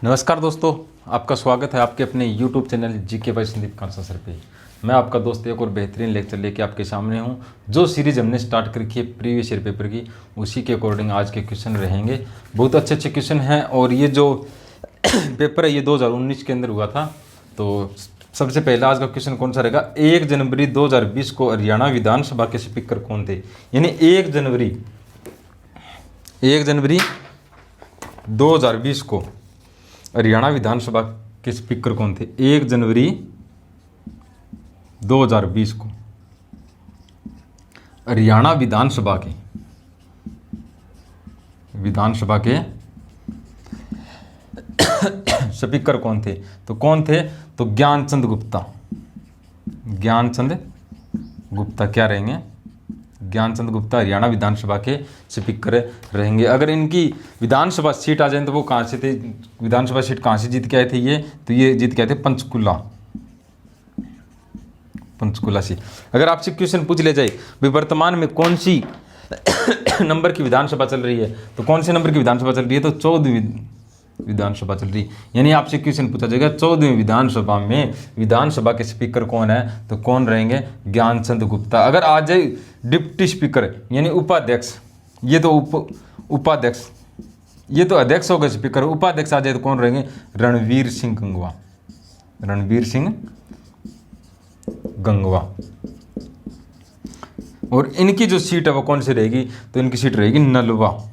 नमस्कार दोस्तों, आपका स्वागत है आपके अपने YouTube channel GK by Sandeep Khalsa sir पे। मैं आपका दोस्त एक और बेहतरीन लेक्चर लेके आपके सामने हूँ। जो सीरीज़ हमने स्टार्ट कर रखी है प्रीवियस ईयर पेपर की, उसी के अकॉर्डिंग आज के क्वेश्चन रहेंगे। बहुत अच्छे अच्छे क्वेश्चन हैं और ये जो पेपर है ये 2019 के अंदर हुआ था। तो सबसे पहला आज का क्वेश्चन कौन सा रहेगा? 1 जनवरी 2020 को हरियाणा विधानसभा के स्पीकर कौन थे? यानी 1 जनवरी 2020 को हरियाणा विधानसभा के स्पीकर कौन थे? 1 जनवरी 2020 को हरियाणा विधानसभा के स्पीकर कौन थे? तो कौन थे? तो ज्ञानचंद गुप्ता क्या रहेंगे? ज्ञानचंद गुप्ता हरियाणा विधानसभा के स्पीकर रहेंगे। अगर इनकी विधानसभा सीट आ जाए तो वो कहाँ से थे? विधानसभा सीट कहाँ से जीत के आए थे ये? तो ये जीत के आए थे पंचकुला से। अगर आपसे क्वेश्चन पूछ ले जाए भाई वर्तमान में कौन सी नंबर की विधानसभा चल रही है, तो कौन से नंबर की विधानसभा चल रही है? तो 14वीं विधानसभा चल रही। यानी आपसे क्वेश्चन पूछा जाएगा 14वीं विधानसभा में विधानसभा के स्पीकर कौन है? तो कौन रहेंगे? ज्ञानचंद गुप्ता। अगर आ जाए डिप्टी स्पीकर यानी उपाध्यक्ष, ये तो उपाध्यक्ष, ये तो अध्यक्ष हो गए स्पीकर। उपाध्यक्ष आ जाए तो कौन रहेंगे? रणवीर सिंह गंगवा। और इनकी जो सीट है वो कौन सी रहेगी? तो इनकी सीट रहेगी नलवा।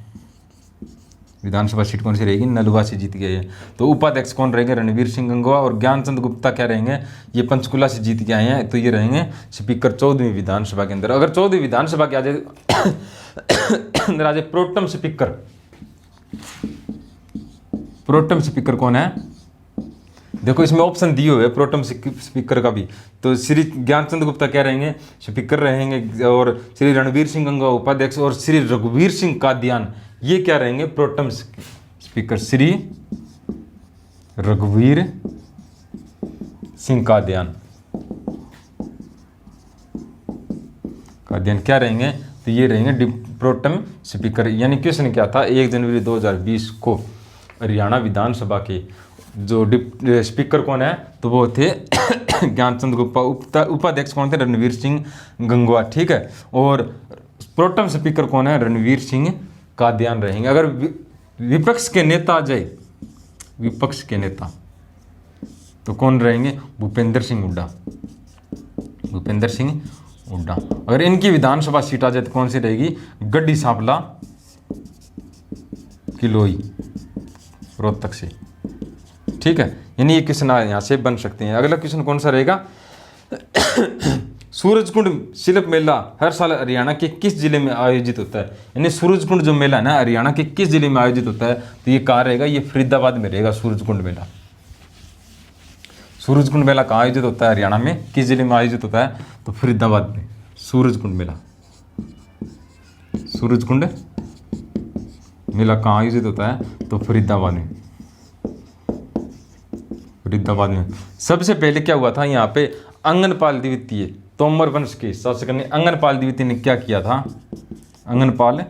विधानसभा सीट कौन सी रहेगी? नलवा से जीत गए हैं। तो उपाध्यक्ष कौन रहेंगे? रणवीर सिंह गंगवा। और ज्ञानचंद गुप्ता क्या रहेंगे? ये पंचकुला से जीत के आए हैं, तो ये रहेंगे स्पीकर 14वीं विधानसभा के अंदर। अगर 14वीं विधानसभा के आ जाए अंदर आ जाए प्रोटम स्पीकर कौन है? देखो इसमें ऑप्शन दिए हुए प्रोटम स्पीकर का भी। तो श्री ज्ञानचंद गुप्ता क्या रहेंगे? स्पीकर रहेंगे। और श्री रणवीर सिंह गंगवा उपाध्यक्ष और श्री रघुवीर सिंह कादियान ये क्या रहेंगे? Pro tem speaker. श्री रघुवीर सिंह कादियान क्या रहेंगे? तो ये रहेंगे प्रोटम स्पीकर। यानी क्वेश्चन क्या था? 1 जनवरी 2020 को हरियाणा विधानसभा के जो स्पीकर कौन है? तो वो थे ज्ञानचंद गुप्ता। उपाध्यक्ष कौन थे? रणवीर सिंह गंगवा। ठीक है। और प्रोटम स्पीकर कौन है? रणवीर सिंह कादियान रहेंगे। अगर विपक्ष के नेता आ जाए, विपक्ष के नेता तो कौन रहेंगे? भूपेंद्र सिंह हुड्डा। अगर इनकी विधानसभा सीट आ जाए तो कौन सी रहेगी? गड्डी सांपला किलोई रोहतक से। ठीक है। यानी ये क्वेश्चन यहाँ से बन सकते हैं। अगला क्वेश्चन कौन सा रहेगा? सूरजकुंड शिल्प मेला हर साल हरियाणा के किस जिले में आयोजित होता है? यानी सूरजकुंड जो मेला है ना, हरियाणा के किस जिले में आयोजित होता है? तो ये कहाँ रहेगा? ये फरीदाबाद में रहेगा सूरजकुंड मेला। सूरजकुंड मेला कहाँ आयोजित होता है? हरियाणा में किस जिले में आयोजित होता है? तो फरीदाबाद में सूरजकुंड मेला कहाँ आयोजित होता है? तो फरीदाबाद में। सबसे पहले क्या हुआ था यहाँ पे? अंगनपाल द्वितीय तोमर वंश के शासक ने अंगनपाल द्वितीय ने क्या किया था? अंगनपाल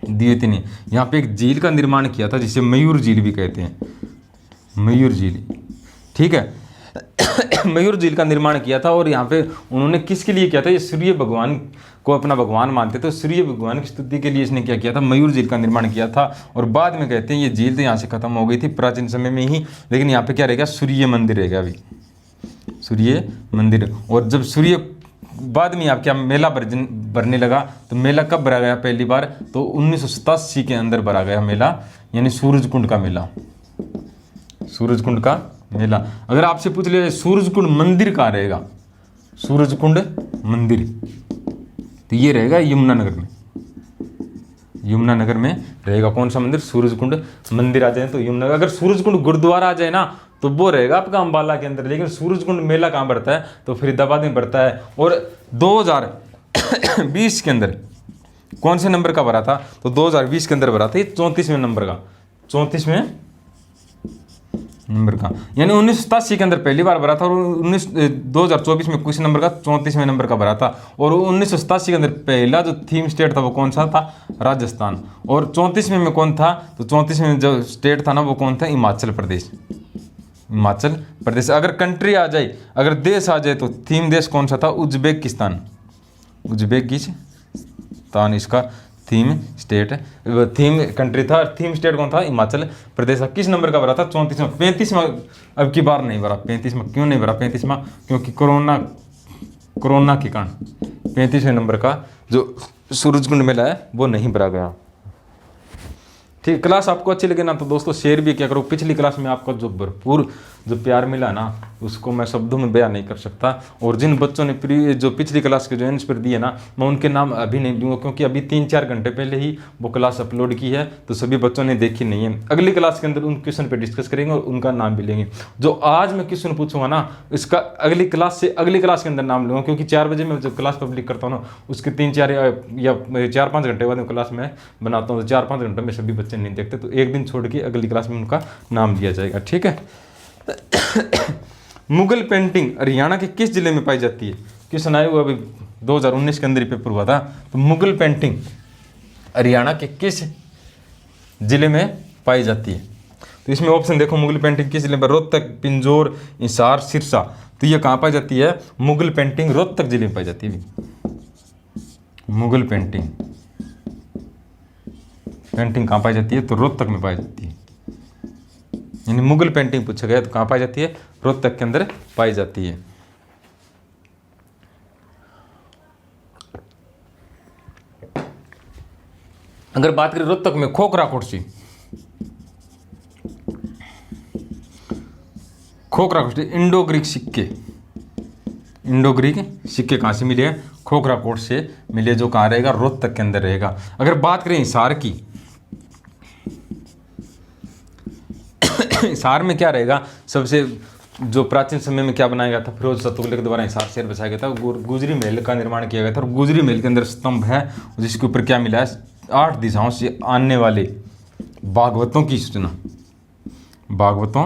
द्वितीय ने यहाँ पे एक झील का निर्माण किया था जिसे मयूर झील भी कहते हैं। मयूर झील। ठीक है। मयूर झील का निर्माण किया था। और यहाँ पे उन्होंने किसके लिए किया था? ये सूर्य भगवान को अपना भगवान मानते थे। सूर्य भगवान की स्तुति के लिए इसने क्या किया था? मयूर झील का निर्माण किया था। और बाद में कहते हैं ये झील तो यहाँ से खत्म हो गई थी प्राचीन समय में ही, लेकिन यहाँ पे क्या रहेगा? सूर्य मंदिर रहेगा अभी, सूर्य मंदिर। और जब सूर्य बाद में आप क्या मेला भरने लगा, तो मेला कब भरा गया पहली बार? तो 1987 के अंदर भरा गया मेला, यानी सूरजकुंड का मेला। अगर आपसे पूछ ले सूरजकुंड मंदिर कहाँ रहेगा? सूरजकुंड मंदिर तो ये रहेगा यमुनानगर में रहेगा। कौन सा मंदिर? सूरजकुंड मंदिर आ जाए तो यमुनानगर। अगर सूरजकुंड गुरुद्वारा आ जाए ना तो वो रहेगा आपका अंबाला के अंदर। लेकिन सूरजकुंड मेला कहाँ बढ़ता है? तो फरीदाबाद में बढ़ता है। और 2020 के अंदर कौन से नंबर का भरा था? तो 2020 के अंदर भरा था ये 34वें नंबर का। 34वें नंबर का, यानी 1987 के अंदर पहली बार भरा था और 2024 में कुछ नंबर का 34वें नंबर का भरा था। और 1987 के अंदर पहला जो थीम स्टेट था वो कौन सा था, राजस्थान। और 34वें में कौन था, तो 34वें में जो स्टेट था ना वो कौन था, हिमाचल प्रदेश। हिमाचल प्रदेश। अगर कंट्री आ जाए, अगर देश आ जाए, तो थीम देश कौन सा था, उज्बेकिस्तान। उज्बेकिस्तान इसका थीम स्टेट, थीम कंट्री था। थीम स्टेट कौन था, हिमाचल प्रदेश। किस नंबर का भरा था, 34वां। 35वां अब की बार नहीं भरा। 35वां क्यों नहीं भरा, 35वां क्योंकि कोरोना के कारण 35वें नंबर का जो सूरजकुंड मेला है वो नहीं भरा गया। ठीक, क्लास आपको अच्छी लगे ना तो दोस्तों शेयर भी किया करो। पिछली क्लास में आपका जो भरपूर जो प्यार मिला ना उसको मैं शब्दों में बयान नहीं कर सकता। और जिन बच्चों ने जो पिछली क्लास के जो आंसर दिए ना, मैं उनके नाम अभी नहीं दूंगा क्योंकि अभी 3-4 घंटे पहले ही वो क्लास अपलोड की है, तो सभी बच्चों ने देखी नहीं है। अगली क्लास के अंदर उन क्वेश्चन पर डिस्कस करेंगे और उनका नाम भी लेंगे। जो आज मैं क्वेश्चन पूछूंगा ना इसका अगली क्लास के अंदर नाम लूँगा, क्योंकि 4 बजे मैं जब क्लास पब्लिक करता हूँ ना उसके 3-4 या 4-5 घंटे बाद में क्लास में बनाता हूँ, तो 4-5 घंटे में सभी बच्चे नहीं देखते, तो एक दिन छोड़ के अगली क्लास में उनका नाम लिया जाएगा। ठीक है। मुगल पेंटिंग हरियाणा के किस जिले में पाई जाती है, क्वेश्चन आया हुआ अभी 2019 के अंदर ही पेपर हुआ था। तो मुगल पेंटिंग हरियाणा के किस जिले में पाई जाती है, तो इसमें ऑप्शन देखो, मुगल पेंटिंग किस जिले में, रोहतक, पिंजौर, हिसार, सिरसा। तो ये कहाँ पाई जाती है, मुगल पेंटिंग रोहतक जिले में पाई जाती है। मुगल पेंटिंग कहाँ पाई जाती है, तो रोहतक में पाई जाती है। यानी मुगल पेंटिंग पूछा गया तो कहाँ पाई जाती है, रोहतक के अंदर पाई जाती है। अगर बात करें रोहतक में खोखरा कुर्सी, इंडो ग्रीक सिक्के कहाँ से मिले हैं, खोखरा कोट से मिले, जो कहाँ रहेगा, रोहतक के अंदर रहेगा। अगर बात करें हिसार की, हिसार में क्या रहेगा, सबसे जो प्राचीन समय में क्या बनाया गया था, फिरोज शाह तुगलक के द्वारा हिसार शहर बसाया गया था, गुजरी महल का निर्माण किया गया था। और गुजरी महल के अंदर स्तंभ है जिसके ऊपर क्या मिला है, 8 दिशाओं से आने वाले भागवतों की सूचना, भागवतों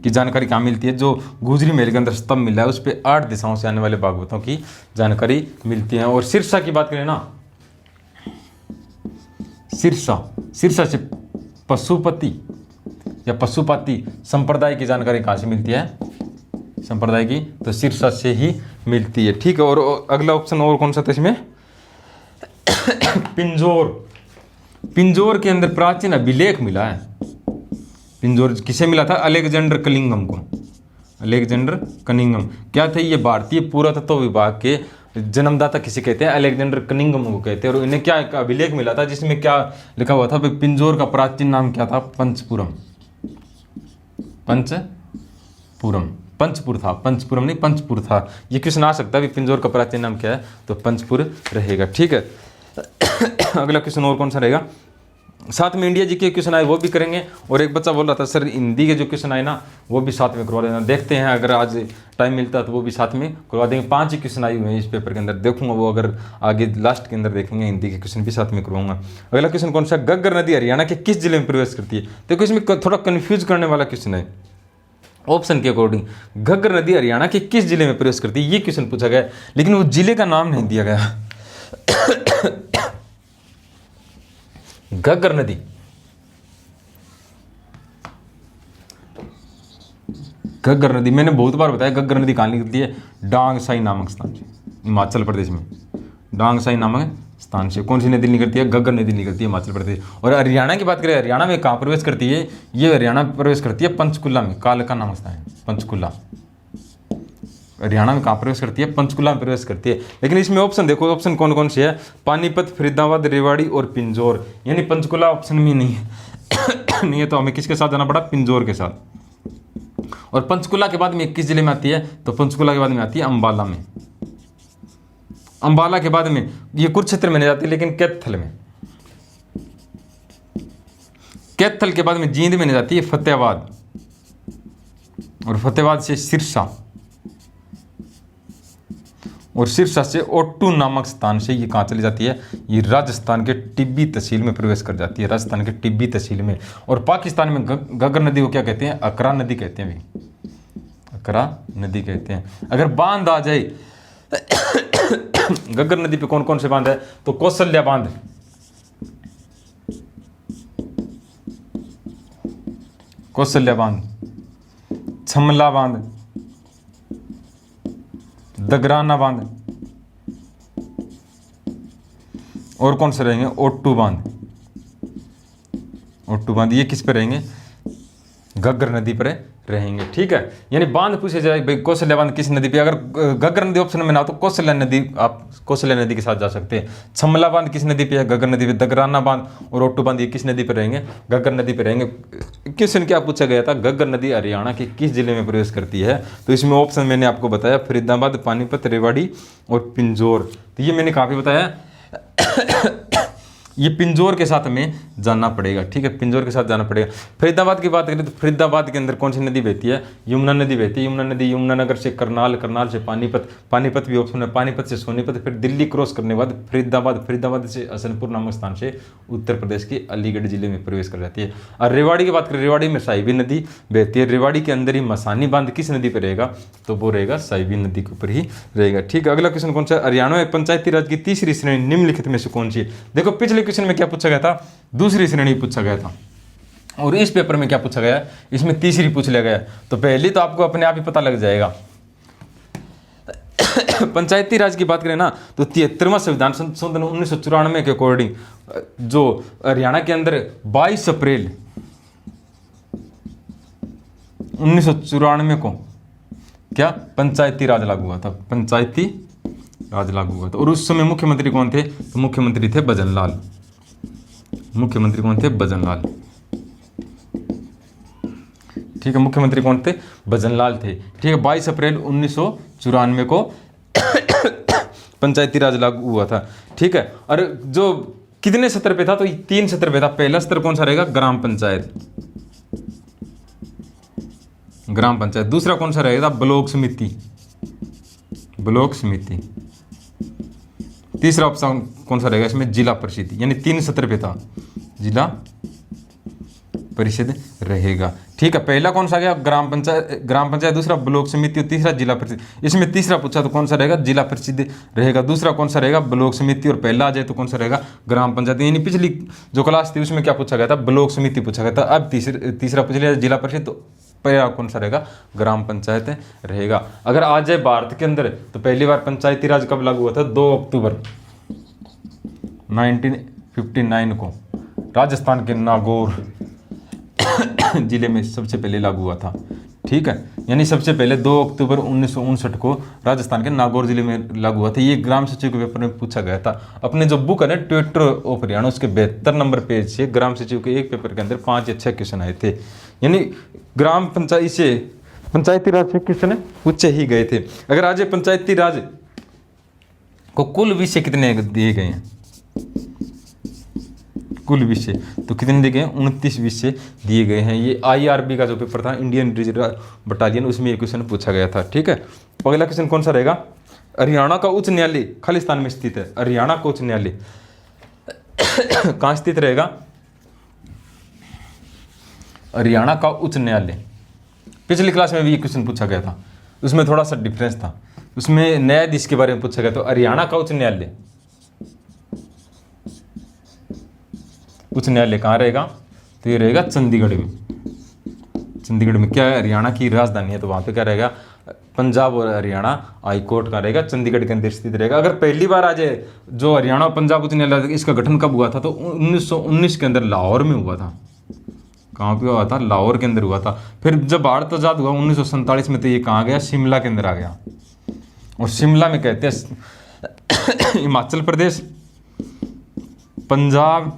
की जानकारी कहाँ मिलती है, जो गुजरी महल के अंदर स्तंभ मिला है उस पर 8 दिशाओं से आने वाले भागवतों की जानकारी मिलती है। और सिरसा की बात करें ना, सिरसा से पशुपति संप्रदाय की जानकारी कहाँ से मिलती है, संप्रदाय की, तो सिरसा से ही मिलती है। ठीक है। और अगला ऑप्शन और कौन सा था इसमें, पिंजौर के अंदर प्राचीन अभिलेख मिला है। पिंजौर किसे मिला था, अलेक्जेंडर कनिंघम। क्या थे ये, भारतीय पुरातत्व विभाग के जन्मदाता किसे कहते हैं, अलेक्जेंडर कनिंघम को कहते हैं। और इन्हें क्या अभिलेख मिला था जिसमें क्या लिखा हुआ था, पिंजौर का प्राचीन नाम क्या था, पंचपुर था। ये क्वेश्चन आ सकता है, पिंजौर का प्राचीन नाम क्या है, तो पंचपुर रहेगा। ठीक है। अगला क्वेश्चन और कौन सा रहेगा, साथ में इंडिया जी के क्वेश्चन आए वो भी करेंगे। और एक बच्चा बोल रहा था सर हिंदी के जो क्वेश्चन आए ना वो भी साथ में करवा देना, देखते हैं अगर आज टाइम मिलता है तो वो भी साथ में करवा देंगे। 5 ही क्वेश्चन आए हुए हैं इस पेपर के अंदर, देखूंगा वो अगर आगे लास्ट के अंदर देखेंगे हिंदी के क्वेश्चन भी साथ में करवाऊंगा। अगला क्वेश्चन कौन सा, घग्गर नदी हरियाणा के किस जिले में प्रवेश करती है। देखो इसमें थोड़ा कन्फ्यूज करने वाला क्वेश्चन है। ऑप्शन के अकॉर्डिंग घग्गर नदी हरियाणा के किस जिले में प्रवेश करती है, ये क्वेश्चन पूछा गया, लेकिन वो जिले का नाम नहीं दिया गया। घग्गर नदी मैंने बहुत बार बताया, घग्गर नदी कहाँ निकलती है, डांगसाई नामक स्थान से, हिमाचल प्रदेश में डांगसाई नामक स्थान से। कौन सी नदी निकलती है, घग्गर नदी निकलती है हिमाचल प्रदेश। और हरियाणा की बात करें, हरियाणा में कहाँ प्रवेश करती है, ये हरियाणा प्रवेश करती है पंचकुला में, कालका नामक स्थान है पंचकुला। हरियाणा में कहाँ प्रवेश करती है, पंचकुला में प्रवेश करती है। लेकिन इसमें ऑप्शन देखो, ऑप्शन कौन कौन से है, पानीपत, फरीदाबाद, रेवाड़ी और पिंजौर। यानी पंचकुला ऑप्शन में नहीं है। नहीं है तो हमें किसके साथ जाना पड़ा, पिंजौर के साथ। और पंचकुला के बाद में किस जिले में आती है, तो पंचकुला के बाद में आती है अंबाला में। अंबाला के बाद में ये कुरुक्षेत्र में नहीं जाती, लेकिन कैथल में। कैथल के बाद में जींद में नहीं जाती है, फतेहाबाद। और फतेहाबाद से सिरसा। और सिरसा से ओट्टू नामक स्थान से ये कहाँ चली जाती है, ये राजस्थान के टिब्बी तहसील में प्रवेश कर जाती है, राजस्थान के टिब्बी तहसील में। और पाकिस्तान में घग्गर नदी को क्या कहते हैं, अकरा नदी कहते हैं भाई, अकरा नदी कहते हैं। अगर बांध आ जाए घग्गर नदी पे कौन कौन से बांध है, तो कौशल्या बांध, कौशल्या बांध, छमला बांध, दगराना बांध, और कौन से रहेंगे, ओट्टू बांध, ओट्टू बांध, ये किस पे रहेंगे, घग्गर नदी पर रहेंगे। ठीक है, यानी बांध पूछे जाए भाई कौशल्या बांध किस नदी पे, अगर घग्गर नदी ऑप्शन में ना हो तो कौशल्या नदी, आप कौशल्या नदी के साथ जा सकते हैं। छमला बांध किस नदी पे है, घग्गर नदी पे। दगराना बांध और ओट्टू बांध ये किस नदी पर रहेंगे, घग्गर नदी पर रहेंगे। क्वेश्चन क्या पूछा गया था, घग्गर नदी हरियाणा के किस जिले में प्रवेश करती है, तो इसमें ऑप्शन मैंने आपको बताया फरीदाबाद, पानीपत, रेवाड़ी और पिंजौर। तो ये मैंने काफी बताया ये पिंजौर के साथ हमें जानना पड़ेगा। ठीक है, पिंजौर के साथ जाना पड़ेगा। फरीदाबाद की बात करें तो फरीदाबाद के अंदर कौन सी नदी बहती है, यमुना नदी बहती है। यमुना नदी यमुनानगर से करनाल, करनाल से पानीपत, पानीपत भी ऑप्शन है, पानीपत से सोनीपत, फिर दिल्ली क्रॉस करने के बाद फरीदाबाद, फरीदाबाद से हसनपुर नामक स्थान से उत्तर प्रदेश के अलीगढ़ जिले में प्रवेश कर जाती है। और रेवाड़ी की बात करें, रेवाड़ी में साहिबी नदी बहती है। रेवाड़ी के अंदर ही मसानी बांध किस नदी पर रहेगा, तो वो रहेगा साहिबी नदी के ऊपर ही रहेगा। ठीक है, अगला क्वेश्चन कौन सा, हरियाणा में पंचायती राज की तीसरी श्रेणी निम्नलिखित में से कौन सी है। देखो पिछले क्वेश्चन में क्या पूछा गया था, दूसरी श्रेणी पूछा गया था, और इस पेपर में क्या पूछा गया, इसमें तीसरी पूछ लिया गया। तो पहले तो आपको अपने आप ही पता लग जाएगा। पंचायती राज की बात करें ना, तो 73वां संविधान संशोधन 1994 के अकॉर्डिंग जो हरियाणा के अंदर 22 अप्रैल 1994 को क्या पंचायती राज लागू हुआ था, पंचायती राज लागू हुआ था। और उस समय मुख्यमंत्री कौन थे, तो मुख्यमंत्री थे भजनलाल, मुख्यमंत्री कौन थे, भजनलाल। ठीक है, मुख्यमंत्री कौन थे, भजनलाल थे। ठीक है, 22 अप्रैल 1994 को पंचायती राज लागू हुआ था। ठीक है, और जो कितने स्तर पे था, तो 3 स्तर पे था। पहला स्तर कौन सा रहेगा, ग्राम पंचायत, ग्राम पंचायत। दूसरा कौन सा रहेगा, ब्लॉक समिति, ब्लॉक समिति। तीसरा ऑप्शन कौन सा रहेगा इसमें, जिला परिषद। यानी 3 स्तर पे था, जिला परिषद रहेगा। ठीक है, पहला कौन सा गया, ग्राम पंचायत, ग्राम पंचायत, दूसरा ब्लॉक समिति और तीसरा जिला परिषद। इसमें तीसरा पूछा तो कौन सा रहेगा, जिला परिषद रहेगा। दूसरा कौन सा रहेगा, ब्लॉक समिति, और पहला आ जाए तो कौन सा रहेगा, ग्राम पंचायत। यानी पिछली जो क्लास थी उसमें क्या पूछा गया था, ब्लॉक समिति पूछा गया था। अब तीसरा पूछ लिया जिला परिषद, तो पहला कौन सा रहेगा, ग्राम पंचायत रहेगा। अगर आ जाए भारत के अंदर, तो पहली बार पंचायती राज कब लागू हुआ था, 2 अक्टूबर 1959 को राजस्थान के नागौर जिले में सबसे पहले लागू हुआ था। ठीक है, यानी सबसे पहले 2 अक्टूबर 1959 को राजस्थान के नागौर जिले में लागू हुआ था। ये ग्राम सचिव के पेपर में पूछा गया था। अपने जो बुक है ना ट्विटर ऑफ हरियाणा, उसके 72 नंबर पेज से ग्राम सचिव के एक पेपर के अंदर 5 या 6 क्वेश्चन आए थे। यानी ग्राम पंचायत से, पंचायती राज से क्वेश्चन पूछे ही गए थे। अगर आज पंचायती राज को कुल विषय कितने दिए गए हैं, कुल विषय तो कितने दिए गए हैं, 29 विषय दिए गए हैं। ये IRB का जो पेपर था, इंडियन रिजर्व बटालियन, उसमें ये क्वेश्चन पूछा गया था। ठीक है, अगला क्वेश्चन कौन सा रहेगा, हरियाणा का उच्च न्यायालय खालिस्तान में स्थित है। हरियाणा का उच्च न्यायालय कहाँ स्थित रहेगा, हरियाणा का उच्च न्यायालय। पिछली क्लास में भी ये क्वेश्चन पूछा गया था, उसमें थोड़ा सा डिफरेंस था। उसमें न्यायाधीश के बारे में पूछा गया। तो हरियाणा का उच्च न्यायालय, उच्च न्यायालय कहाँ रहेगा, तो ये रहेगा चंडीगढ़ में। चंडीगढ़ में क्या है, हरियाणा की राजधानी है, तो वहाँ पे क्या रहेगा, पंजाब और हरियाणा हाई कोर्ट का रहेगा, चंडीगढ़ के अंदर स्थित रहेगा। अगर पहली बार आ जाए जो हरियाणा और पंजाब उच्च न्यायालय, इसका गठन कब हुआ था, तो 1919 के अंदर लाहौर में हुआ था। कहाँ पे हुआ था, लाहौर के अंदर हुआ था। फिर जब भारत आजाद हुआ 1947 में, तो ये कहाँ गया, शिमला के अंदर आ गया। और शिमला में कहते हैं हिमाचल प्रदेश, पंजाब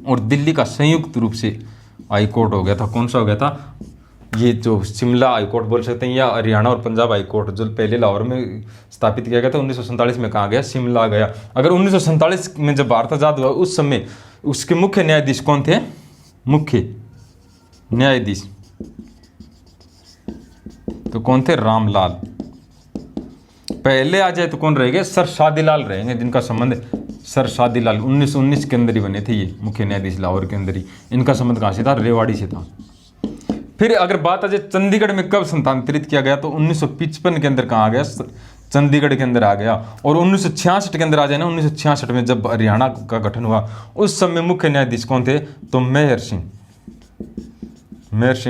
और दिल्ली का संयुक्त रूप से हाई कोर्ट हो गया था। कौन सा हो गया था, ये जो शिमला हाई कोर्ट बोल सकते हैं, या हरियाणा और पंजाब हाई कोर्ट, जो पहले लाहौर में स्थापित किया गया था। 1947 में कहाँ गया, शिमला गया। अगर 1947 में जब भारत आजाद हुआ, उस समय उसके मुख्य न्यायाधीश कौन थे, मुख्य न्यायाधीश तो कौन थे, रामलाल। पहले आ जाए तो कौन रहेंगे, सर शादीलाल रहेंगे, जिनका संबंध सर शादीलाल 1919 के अंदर ही बने थे ये मुख्य न्यायाधीश लाहौर के अंदर ही। इनका संबंध कहाँ से था, रेवाड़ी से था। फिर अगर बात आ जाए चंडीगढ़ में कब स्थानांतरित किया गया, तो 1955 के अंदर कहाँ आ गया, चंडीगढ़ के अंदर आ गया। और 1966 के अंदर आ जाए ना, 1966 में जब हरियाणा का गठन हुआ, उस समय मुख्य न्यायाधीश कौन थे, तो मेहर सिंह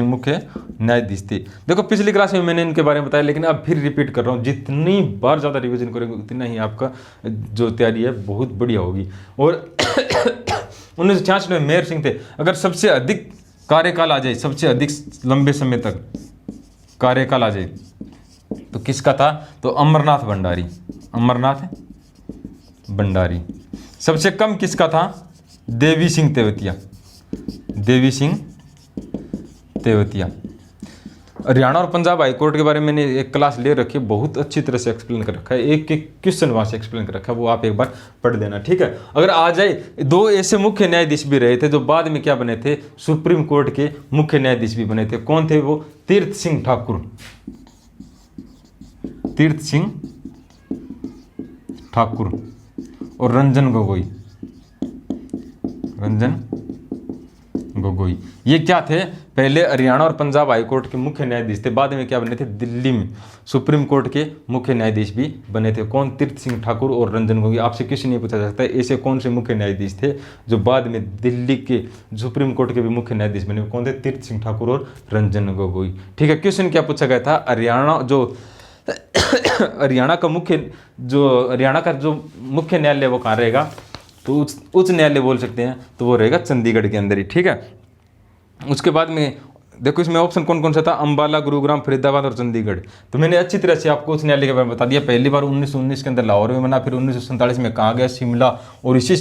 मुख्य न्यायाधीश थे। देखो पिछली क्लास में मैंने इनके बारे में बताया, लेकिन अब फिर रिपीट कर रहा हूँ, जितनी बार ज़्यादा रिवीजन करेंगे उतना ही आपका जो तैयारी है बहुत बढ़िया होगी। और 1966 में मेहर सिंह थे। अगर सबसे अधिक कार्यकाल आ जाए, सबसे अधिक लंबे समय तक कार्यकाल आ जाए तो किसका था, तो अमरनाथ भंडारी। सबसे कम किसका था, देवी सिंह तेवतिया। हरियाणा और पंजाब हाईकोर्ट के बारे में मैंने एक क्लास ले रखी है, बहुत अच्छी तरह से एक्सप्लेन कर रखा है, एक एक क्वेश्चन वहाँ से एक्सप्लेन कर रखा है, वो आप एक बार पढ़ लेना, ठीक है। अगर आ जाए, दो ऐसे मुख्य न्यायाधीश भी रहे थे जो बाद में क्या बने थे, सुप्रीम कोर्ट के मुख्य न्यायाधीश भी बने थे। कौन थे वो, तीर्थ सिंह ठाकुर और रंजन गोगोई। ये क्या थे, पहले हरियाणा और पंजाब हाईकोर्ट के मुख्य न्यायाधीश थे, बाद में क्या बने थे, दिल्ली में सुप्रीम कोर्ट के मुख्य न्यायाधीश भी बने थे। कौन, तीर्थ सिंह ठाकुर और रंजन गोगोई। आपसे किसी नहीं पूछा जा सकता ऐसे कौन से मुख्य न्यायाधीश थे जो बाद में दिल्ली के सुप्रीम कोर्ट के भी मुख्य न्यायाधीश बने, कौन थे, तीर्थ सिंह ठाकुर और रंजन गोगोई, ठीक है। क्वेश्चन क्या पूछा गया था, हरियाणा का जो मुख्य न्यायालय वो कहाँ रहेगा, तो उच्च न्यायालय बोल सकते हैं, तो वो रहेगा चंडीगढ़ के अंदर ही, ठीक है। उसके बाद में देखो इसमें ऑप्शन कौन कौन सा था, अंबाला, गुरुग्राम, फरीदाबाद और चंडीगढ़। तो मैंने अच्छी तरह से आपको उच्च न्यायालय के बारे में बता दिया। पहली बार 1919 के अंदर लाहौर में बना, फिर 1947 में कहा गया शिमला, और इसी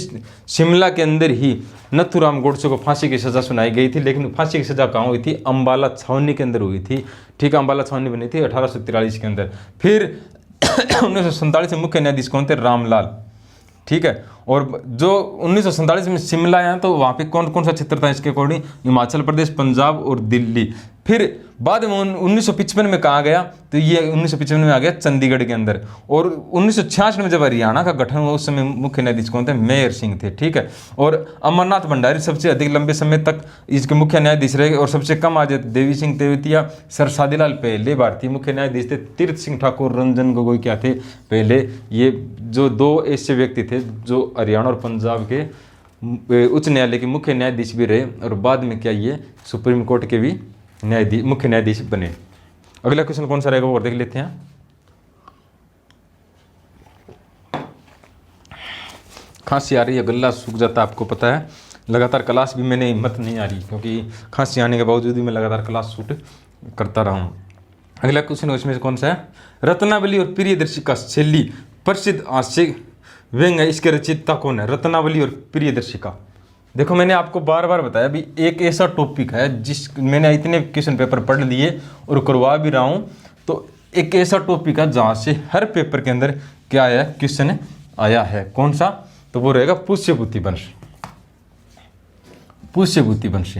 शिमला के अंदर ही नथुराम गोडसे को फांसी की सजा सुनाई गई थी। लेकिन फांसी की सजा कहाँ हुई थी, अंबाला छावनी के अंदर हुई थी, ठीक है। अंबाला छावनी बनी थी 1843 के अंदर। फिर 1947 में मुख्य न्यायाधीश कौन थे, रामलाल, ठीक है। और जो 1947 में शिमला आया तो वहाँ पे कौन कौन सा क्षेत्र था इसके अकॉर्डिंग, हिमाचल प्रदेश, पंजाब और दिल्ली। फिर बाद में 1955 में कहा गया, तो ये 1955 में आ गया चंडीगढ़ के अंदर। और 1966 में जब हरियाणा का गठन हुआ, उस समय मुख्य न्यायाधीश कौन थे, मेहर सिंह थे, ठीक है। और अमरनाथ भंडारी सबसे अधिक लंबे समय तक इसके मुख्य न्यायाधीश रहे, और सबसे कम आ जाए देवी सिंह तेवतिया, सर शादीलाल पहले भारतीय मुख्य न्यायाधीश थे, तीर्थ सिंह ठाकुर, रंजन गोगोई क्या थे पहले। ये जो दो ऐसे व्यक्ति थे जो हरियाणा और पंजाब के उच्च न्यायालय के मुख्य न्यायाधीश भी रहे, और बाद में क्या ये सुप्रीम कोर्ट के भी मुख्य न्यायाधीश बने। अगला क्वेश्चन कौन सा रहेगा वो और देख लेते हैं। खांसी आ रही है, गला सूख जाता है, आपको पता है। लगातार क्लास भी मैंने हिम्मत नहीं आ रही, क्योंकि खांसी आने के बावजूद भी मैं लगातार क्लास शूट करता रहा हूँ। अगला क्वेश्चन इसमें से कौन सा है, रत्नावली और प्रियदर्शिका शैली प्रसिद्ध हास्य व्यंग्य है, इसके रचयिता कौन है, रत्नावली और प्रियदर्शिका। देखो मैंने आपको बार बार बताया भी, एक ऐसा टॉपिक है जिस मैंने इतने क्वेश्चन पेपर पढ़ लिए और करवा भी रहा हूँ, तो एक ऐसा टॉपिक है जहाँ से हर पेपर के अंदर क्या आया है, क्वेश्चन आया है। कौन सा, तो वो रहेगा पुष्यभूति वंश।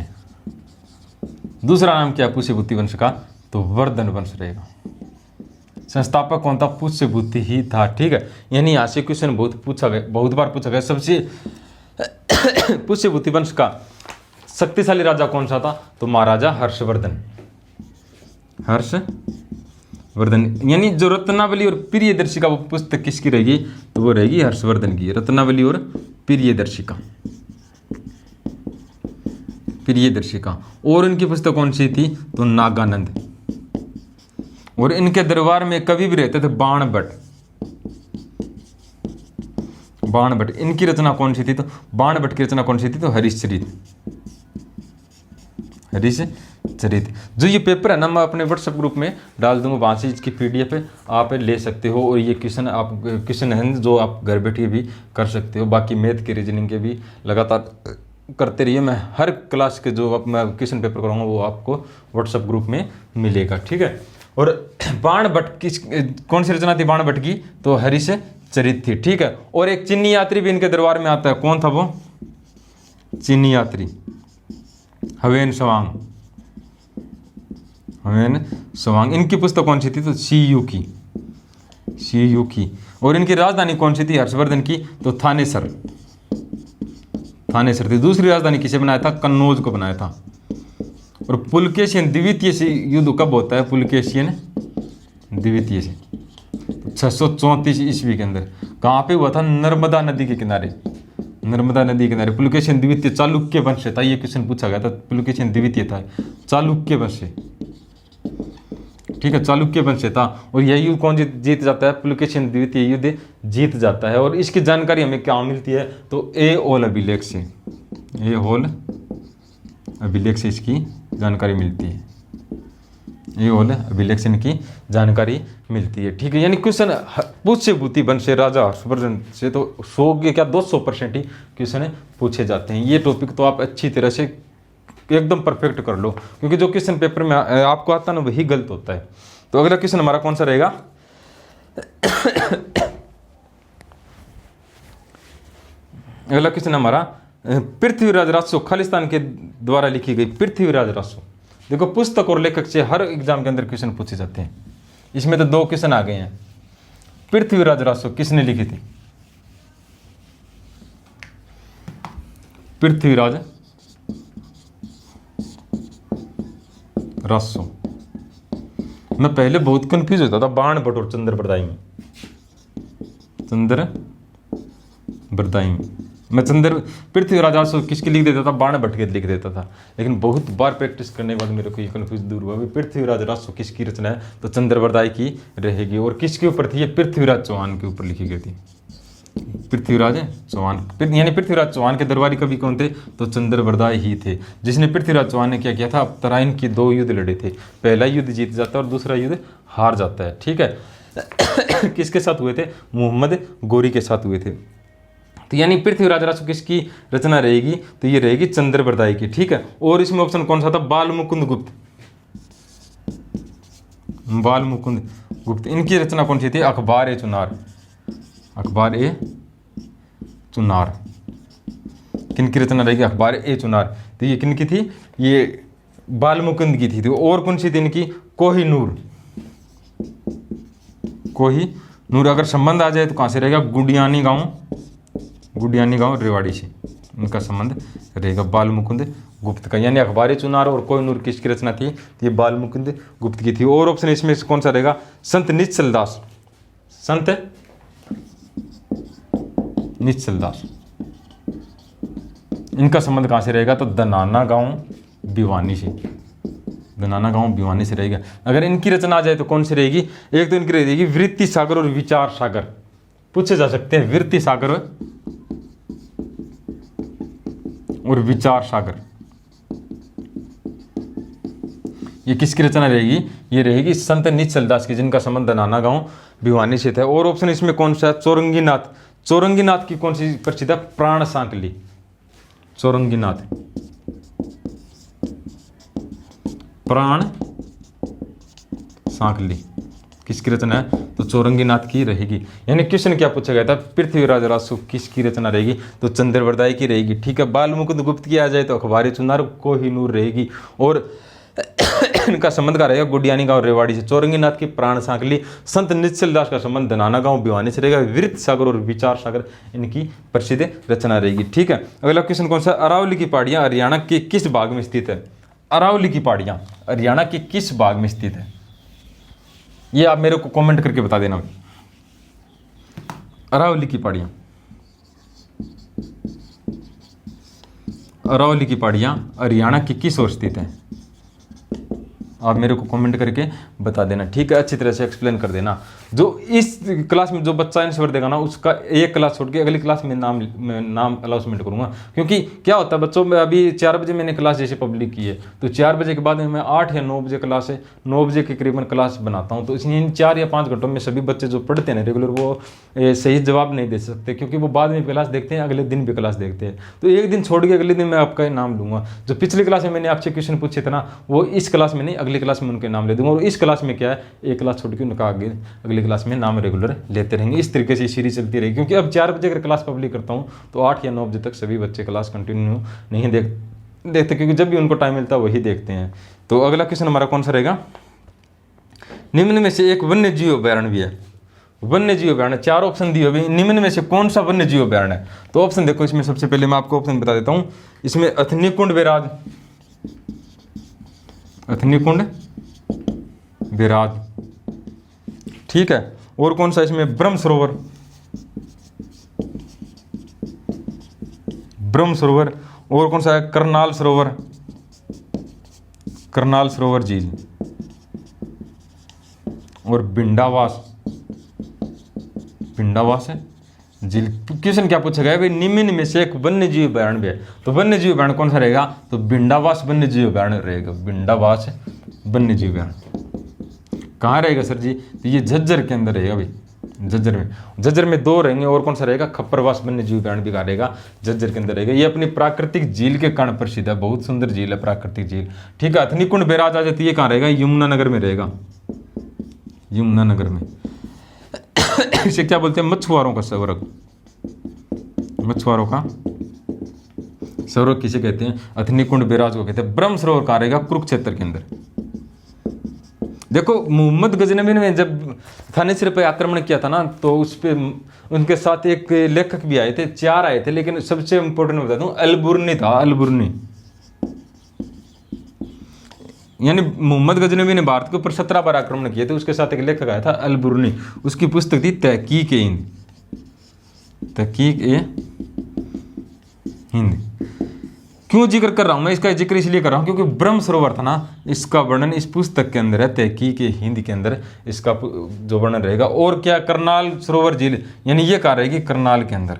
दूसरा नाम क्या है पुष्यभूति वंश का, तो वर्धन वंश रहेगा। संस्थापक कौन था, पुष्यभूति ही था, ठीक है। यानी यहाँ से क्वेश्चन बहुत बार पूछा गया। सबसे पुष्यभूति वंश का शक्तिशाली राजा कौन सा था, तो महाराजा हर्षवर्धन। यानी जो रत्नावली और प्रियदर्शिका वो पुस्तक किसकी रहेगी, तो वो रहेगी हर्षवर्धन की, रत्नावली और प्रियदर्शिका। और इनकी पुस्तक कौन सी थी, तो नागानंद। और इनके दरबार में कवि भी रहते थे बाणभट्ट। इनकी रचना कौन सी थी, तो बाणभट्ट की रचना कौन सी थी, तो हरिश्चरित। जो ये पेपर है ना, मैं अपने व्हाट्सएप ग्रुप में डाल दूंगा, वहाँ से इसकी PDF आप ले सकते हो। और ये क्वेश्चन है जो आप घर बैठे भी कर सकते हो। बाकी मैथ के रीजनिंग के भी लगातार करते रहिए। मैं हर क्लास के जो मैं क्वेश्चन पेपर कराऊंगा वो आपको व्हाट्सएप ग्रुप में मिलेगा, ठीक है। और बाणभट्ट कौन सी रचना थी बाणभट्ट की, तो हरिश्चरित थी, ठीक है। और एक चीनी यात्री भी इनके दरबार में आता है, कौन था वो, चीनी यात्री हवेन सवांग। इनकी पुस्तक कौन सी थी, तो CU की। और इनकी राजधानी कौन सी थी हर्षवर्धन की? तो थानेसर, थानेसर थी। दूसरी राजधानी किसे बनाया था? कन्नौज को बनाया था। और पुलकेशियन द्वितीय से युद्ध कब होता है? पुलकेशियन द्वितीय से 634 ईस्वी के अंदर। कहाँ पे हुआ था? नर्मदा नदी के किनारे, नर्मदा नदी के किनारे। पुलकेशिन द्वितीय चालुक्य वंश से था, ये क्वेश्चन पूछा गया था। पुलकेशिन द्वितीय था चालुक्य वंश से, ठीक है, चालुक्य वंश से था। और यह युद्ध कौन जीत जाता है? पुलकेशिन द्वितीय युद्ध जीत जाता है। और इसकी जानकारी हमें क्या मिलती है? तो एओल अभिलेख से, एओल अभिलेख से इसकी जानकारी मिलती है। एओल अभिलेख से इनकी जानकारी मिलती है, ठीक है। यानी क्वेश्चन पुष्यभूति वंश से, राजा हर्षवर्धन से तो 100 के क्या 200% ही क्वेश्चन पूछे जाते हैं। ये टॉपिक तो आप अच्छी तरह से एकदम परफेक्ट कर लो, क्योंकि जो क्वेश्चन पेपर में आपको आता है ना वही गलत होता है। तो अगला क्वेश्चन हमारा कौन सा रहेगा? अगला क्वेश्चन हमारा पृथ्वीराज रासो खालिस्तान के द्वारा लिखी गई पृथ्वीराज रासो। देखो पुस्तक और लेखक से हर एग्जाम के अंदर क्वेश्चन पूछे जाते हैं। इसमें तो 2 क्वेश्चन आ गए हैं। पृथ्वीराज रासो किसने लिखी थी? पृथ्वीराज रासो। मैं पहले बहुत कंफ्यूज होता था बाणभट्ट और चंद्रबरदाई में, चंद्रबरदाई में। मैं पृथ्वीराज रासो किसके लिख देता था? बाणभट्ट के लिख देता था। लेकिन बहुत बार प्रैक्टिस करने के बाद मेरे को ये कंफ्यूज दूर हुआ। पृथ्वीराज रासो किसकी रचना है? तो चंद्रबरदाई की रहेगी। और किसके ऊपर थी? ये पृथ्वीराज चौहान के ऊपर लिखी गई थी। पृथ्वीराज चौहान, यानी पृथ्वीराज चौहान के दरबारी कवि कौन थे? तो चंद्रबरदाई ही थे, जिसने पृथ्वीराज चौहान ने क्या किया था? तराइन के 2 युद्ध लड़े थे। पहला युद्ध जीत जाता है और दूसरा युद्ध हार जाता है, ठीक है। किसके साथ हुए थे? मोहम्मद गोरी के साथ हुए थे। तो यानी पृथ्वीराज रासो किसकी रचना रहेगी? तो ये रहेगी चंद्रबरदाई की, ठीक है। और इसमें ऑप्शन कौन सा था? बालमुकुंद गुप्त, बालमुकुंद गुप्त। इनकी रचना कौन सी थी? अखबार ए चुनार, अखबार ए चुनार। किनकी रचना रहेगी? अखबार ए चुनार। तो ये किनकी थी? ये बालमुकुंद की थी। और कौन सी थी इनकी? कोहिनूर, कोहिनूर। अगर संबंध आ जाए तो कहाँ से रहेगा? गुडियानी गांव, गुडियानी गांव रेवाड़ी से इनका संबंध रहेगा बालमुकुंद गुप्त का। यानी अखबार ए चुनार और कोहिनूर किसकी रचना थी? ये बालमुकुंद गुप्त की थी। और ऑप्शन इसमें कौन सा रहेगा? संत निश्चल दास, संत निश्चल दास। इनका संबंध कहाँ से रहेगा? तो दनाना गांव भिवानी से, दनाना गांव भिवानी से रहेगा। अगर इनकी रचना आ जाए तो कौन सी रहेगी? एक तो इनकी रहेगी वृत्ति सागर और विचार सागर, पूछे जा सकते हैं। वृत्ति सागर और विचार सागर, ये किसकी रचना रहेगी? ये रहेगी संत निश्चल दास की, जिनका संबंध दनाना गांव भिवानी से था। और ऑप्शन इसमें कौन सा है? चौरंगीनाथ। चौरंगीनाथ की कौन सी प्रसिद्ध है? प्राण सांकली, चौरंगीनाथ, प्राण सांकली किसकी रचना है? तो चौरंगीनाथ की रहेगी। यानी क्वेश्चन क्या पूछा गया था? पृथ्वीराज रासो किसकी रचना रहेगी? तो चंद्रबरदाई की रहेगी, ठीक है। बालमुकुंद गुप्त की आ जाए तो अखबार ए चुनार, कोहिनूर रहेगी। और इनका संबंध का रहेगा गुडियानी गांव रेवाड़ी से। चौरंगीनाथ की प्राण सांकली। संत निश्चल दास का संबंध दनाना गांव भिवानी से रहेगा। वृत्त सागर और विचार सागर इनकी प्रसिद्ध रचना रहेगी, ठीक है। अगला क्वेश्चन कौन सा? अरावली की पहाड़ियां हरियाणा के किस भाग में स्थित है? अरावली की पहाड़ियां हरियाणा के किस भाग में स्थित है? ये आप मेरे को कमेंट करके बता देना। अरावली की पहाड़ियां, अरावली की पहाड़ियां हरियाणा की किस ओर स्थित है? आप मेरे को कमेंट करके बता देना, ठीक है। अच्छी तरह से एक्सप्लेन कर देना। जो इस क्लास में जो बच्चा आंसर देगा ना, उसका एक क्लास छोड़ के अगली क्लास में नाम अलाउंसमेंट करूंगा। क्योंकि क्या होता है बच्चों में, अभी 4 बजे मैंने क्लास जैसे पब्लिक की है, तो 4 बजे के बाद में मैं 8 या 9 बजे क्लास है, 9 बजे के करीबन क्लास बनाता हूँ। तो इसलिए इन 4 या 5 घंटों में सभी बच्चे जो पढ़ते हैं रेगुलर, वो सही जवाब नहीं दे सकते, क्योंकि वो बाद में क्लास देखते हैं, अगले दिन भी क्लास देखते हैं। तो एक दिन छोड़ के अगले दिन मैं आपका नाम लूंगा। जो पिछली क्लास में मैंने आपसे क्वेश्चन पूछे थे ना, वो इस क्लास में नहीं, अगली क्लास में उनके नाम ले दूंगा। और इस क्लास में क्या है, एक क्लास छोड़ के उनका आगे अगली क्लास में नाम रेगुलर लेते रहेंगे। इस तरीके से सीरीज चलती रहेगी। क्योंकि अब 4 बजे अगर क्लास पब्लिक करता हूँ तो 8 या 9 बजे तक सभी बच्चे क्लास कंटिन्यू नहीं देखते, क्योंकि जब भी उनको टाइम मिलता है वही देखते हैं। तो अगला क्वेश्चन हमारा कौन सा रहेगा? निम्न में से एक वन्य जीव अभयारण्य भी है। वन्य जीव अभयारण्य, 4 ऑप्शन दिए हुए, निम्न में से कौन सा वन्य जीव अभयारण्य है? तो ऑप्शन देखो, इसमें सबसे पहले मैं आपको ऑप्शन बता देता हूं। इसमें अथनीकुंड बैराज, अथनीकुंड बैराज, ठीक है। और कौन सा इसमें? ब्रह्म सरोवर, ब्रह्म सरोवर। और कौन सा है? करनाल सरोवर, करनाल सरोवर झील। और बिंडावास, बिंडावास है झील। क्वेश्चन क्या पूछा गया भाई? निम्न में से एक वन्य जीव अभयारण्य भी है, तो वन्य जीव अभयारण्य कौन सा रहेगा? तो बिंडावास वन्य जीव अभयारण्य रहेगा, बिंडावास वन्य जीव अभयारण्य। कहाँ रहेगा सर जी? तो ये झज्जर के अंदर रहेगा भाई, झज्जर में। झज्जर में 2 रहेंगे। और कौन सा रहेगा? खप्परवास वन्य जीव अभयारण्य भी कहाँ रहेगा? झज्जर के अंदर रहेगा। ये अपनी प्राकृतिक झील के कारण प्रसिद्ध है, बहुत सुंदर झील है, प्राकृतिक झील, ठीक है। अथनीकुंड बैराज आ जाती है, कहाँ रहेगा? यमुनानगर में रहेगा, यमुनानगर में। इसे क्या बोलते हैं? मछुआरों का स्वर्ग, मछुआरों का स्वर्ग किसे कहते हैं? अथनीकुंड बैराज को कहते हैं। ब्रह्म सरोवर कहाँ रहेगा? कुरुक्षेत्र के अंदर। देखो, मोहम्मद गजनवी ने जब थानेसर पे आक्रमण किया था ना, तो उस पे उनके साथ एक लेखक भी आए थे, 4 आए थे, लेकिन सबसे इंपॉर्टेंट बता दूं, अलबुर्नी था, अलबुर्नी। यानी मोहम्मद गजनवी ने भारत के ऊपर 17 बार आक्रमण किए थे, उसके साथ एक लेखक आया था अलबुर्नी, उसकी पुस्तक थी तहकीक-ए-हिंद, तहकीक-ए-हिंद। क्यों जिक्र कर रहा हूं मैं इसका? जिक्र इसलिए कर रहा हूं क्योंकि ब्रह्म सरोवर था ना, इसका वर्णन इस पुस्तक के अंदर है, तहकीक-ए-हिंद के अंदर इसका जो वर्णन रहेगा। और क्या? करनाल सरोवर झील, यानी ये कहाँ रहेगी? करनाल के अंदर,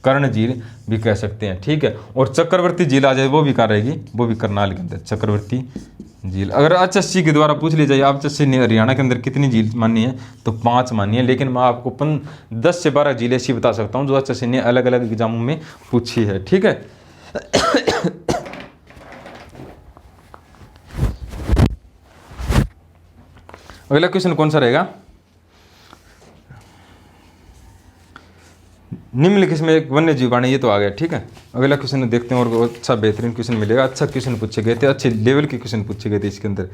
कर्ण झील भी कह सकते हैं, ठीक है। और चक्रवर्ती झील आ जाए, वो भी कहाँ रहेगी? वो भी करनाल के अंदर, चक्रवर्ती झील। अगर एचएससी के द्वारा पूछ ली जाए, आप एचएससी ने हरियाणा के अंदर कितनी झील मानी है, तो 5 मानी है, लेकिन मैं आपको 10 से 12 झील ऐसी बता सकता हूँ जो एचएससी ने अलग अलग एग्जामों में पूछी है, ठीक है। अगला क्वेश्चन कौन सा रहेगा? निम्नलिखित में एक वन्य जीव प्राणी, ये तो आ गया, ठीक है। अगला क्वेश्चन देखते हैं, और अच्छा बेहतरीन क्वेश्चन मिलेगा, अच्छा क्वेश्चन पूछे गए थे, अच्छे लेवल के क्वेश्चन पूछे गए थे इसके अंदर।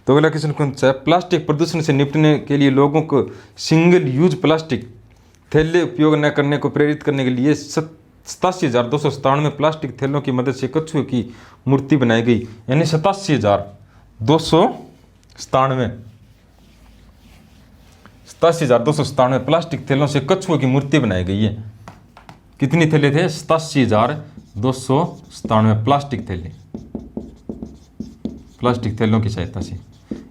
तो अगला क्वेश्चन कौन सा है? प्लास्टिक प्रदूषण से निपटने के लिए लोगों को सिंगल यूज प्लास्टिक थैले उपयोग न करने को प्रेरित करने के लिए 87,297 प्लास्टिक थैलों की मदद से कछुए की मूर्ति बनाई गई। यानी 87,297 प्लास्टिक थैलों से कछुए की मूर्ति बनाई गई है। कितनी थैले थे? 87,297 प्लास्टिक थैले, प्लास्टिक थैलों की सहायता से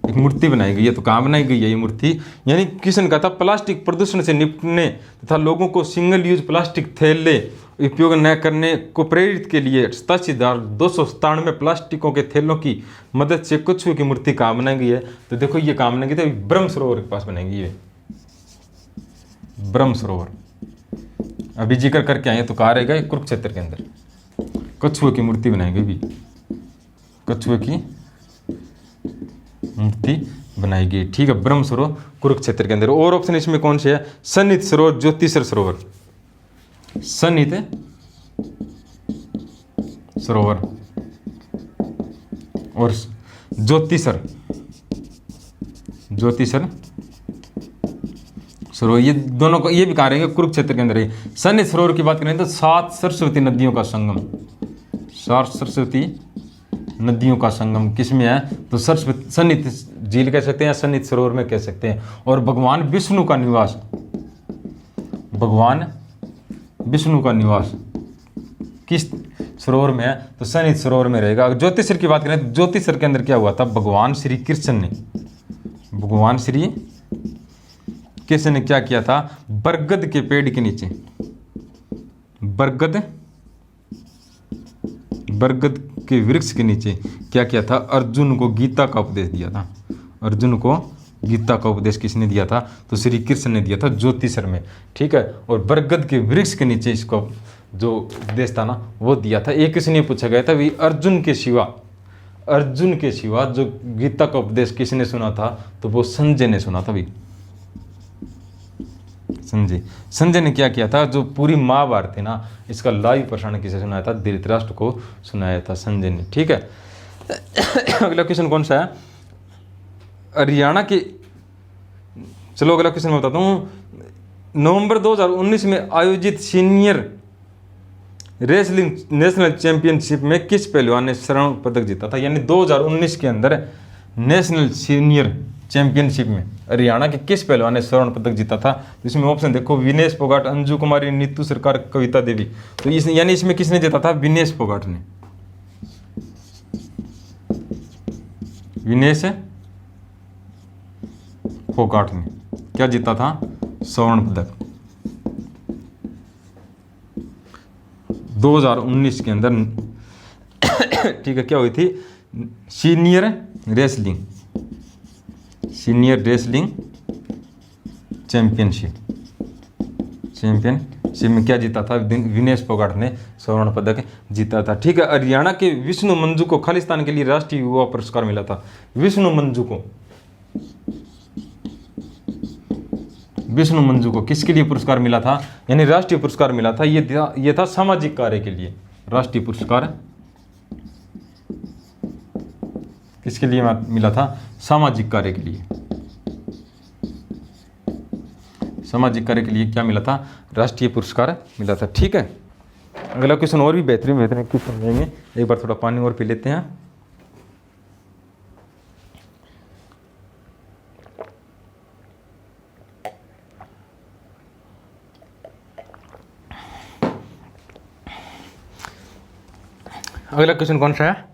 एक मूर्ति बनाई गई है। तो कहाँ बनाई गई है ये मूर्ति? यानी किशन का था प्लास्टिक प्रदूषण से निपटने तथा लोगों को सिंगल यूज प्लास्टिक थैले उपयोग न करने को प्रेरित के लिए 87,297 प्लास्टिकों के थैलों की मदद से कछुए की मूर्ति कहाँ बनाई गई है? तो देखो, ये कहाँ बनाई गई थी? ब्रह्म सरोवर के पास बनाई गई है, ब्रह्म सरोवर। अभी जिक्र करके आए, तो कहाँ रहेगा? कुरुक्षेत्र के अंदर कछुए की मूर्ति बनाई गई भी, कछुए की मूर्ति बनाई गई, ठीक है, ब्रह्म सरोवर कुरुक्षेत्र के अंदर। और ऑप्शन इसमें कौन से है? सन्निध सरोवर, ज्योतिसर सरोवर, सन्निध सरोवर और ज्योतिसर, ज्योतिसर सरोवर, ये दोनों को, ये भी कहाँ रहेंगे? कुरुक्षेत्र के अंदर है। सन्निध सरोवर की बात करें तो 7 सरस्वती नदियों का संगम, 7 सरस्वती नदियों का संगम किसमें है? तो सरस्वती सन्निध झील कह सकते हैं, सन्निध सरोवर में कह सकते हैं। और भगवान विष्णु का निवास, भगवान विष्णु का निवास किस सरोवर में है? तो सन्निध सरोवर में रहेगा। ज्योतिषर की बात करें तो ज्योतिषर के अंदर क्या हुआ था? भगवान श्री कृष्ण ने, भगवान श्री कृष्ण ने क्या किया था? बरगद के पेड़ के नीचे, बरगद के वृक्ष के नीचे क्या किया था? अर्जुन को गीता का उपदेश दिया था। अर्जुन को गीता का उपदेश किसने दिया था? तो श्री कृष्ण ने दिया था, ज्योतिषर में, ठीक है। और बरगद के वृक्ष के नीचे इसको जो उपदेश था ना, वो दिया था। एक किसने पूछा गया था, भी अर्जुन के सिवा जो गीता का उपदेश किसने सुना था? तो वो संजय ने सुना था भी, संजय ने क्या किया था? जो पूरी महाभारत है ना, इसका लाइव प्रसारण किसे सुनाया था? धृतराष्ट्र को सुनाया था संजय ने, ठीक है। अगला क्वेश्चन कौन सा है? हरियाणा के चलो अगला क्वेश्चन मैं बताता हूँ। नवंबर 2019 में आयोजित सीनियर रेसलिंग नेशनल चैंपियनशिप में किस पहलवान ने स्वर्ण पदक जीता था? यानी 2019 के अंदर नेशनल सीनियर चैंपियनशिप में हरियाणा के किस पहलवान ने स्वर्ण पदक जीता था? तो इसमें ऑप्शन देखो, विनेश फोगाट, अंजू कुमारी, नीतू सरकार, कविता देवी। तो इस यानी इसमें किसने जीता था? विनेश फोगाट ने। विनेश फोगाट ने क्या जीता था? स्वर्ण पदक 2019 के अंदर। ठीक है, क्या हुई थी? सीनियर रेसलिंग चैंपियनशिप में क्या जीता था? विनेश फोगाट ने स्वर्ण पदक जीता था। ठीक है, हरियाणा के विष्णु मंजू को खालिस्तान के लिए राष्ट्रीय युवा पुरस्कार मिला था। विष्णु मंजू को किसके लिए पुरस्कार मिला था? यानी राष्ट्रीय पुरस्कार मिला था। ये था सामाजिक कार्य के लिए। राष्ट्रीय पुरस्कार किसके लिए मिला था? सामाजिक कार्य के लिए। सामाजिक कार्य के लिए क्या मिला था? राष्ट्रीय पुरस्कार मिला था। ठीक है, अगला क्वेश्चन और भी बेहतरीन क्वेश्चन लेंगे। एक बार थोड़ा पानी और पी लेते हैं। अगला क्वेश्चन कौन सा है?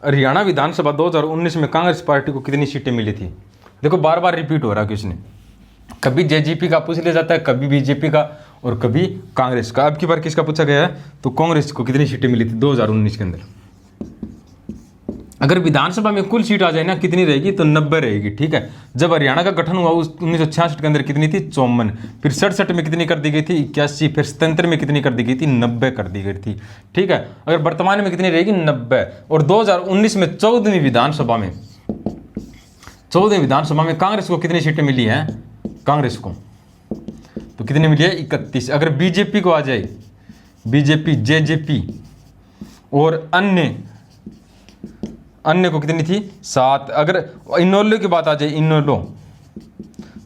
हरियाणा विधानसभा 2019 में कांग्रेस पार्टी को कितनी सीटें मिली थी? देखो बार बार रिपीट हो रहा है क्वेश्चन, कभी जेजेपी का पूछ लिया जाता है, कभी बीजेपी का और कभी कांग्रेस का। अब की बार किसका पूछा गया है? तो कांग्रेस को कितनी सीटें मिली थी 2019 के अंदर? अगर विधानसभा में कुल सीट आ जाए ना, कितनी रहेगी? तो 90 रहेगी। ठीक है, जब हरियाणा का गठन हुआ उस 1966 के अंदर कितनी थी? 54। फिर 67 में कितनी कर दी गई थी? 81। फिर 77 में कितनी कर दी गई थी? 90 कर दी गई थी। ठीक है, अगर वर्तमान में कितनी रहेगी? 90। और 2019 में 14वीं विधानसभा में कांग्रेस को कितनी सीटें मिली हैं? कांग्रेस को तो कितनी मिली है? 31। अगर बीजेपी को आ जाए, बीजेपी, जेजेपी और अन्य को कितनी थी? 7। अगर इनेलो की बात आ जाए, इनेलो,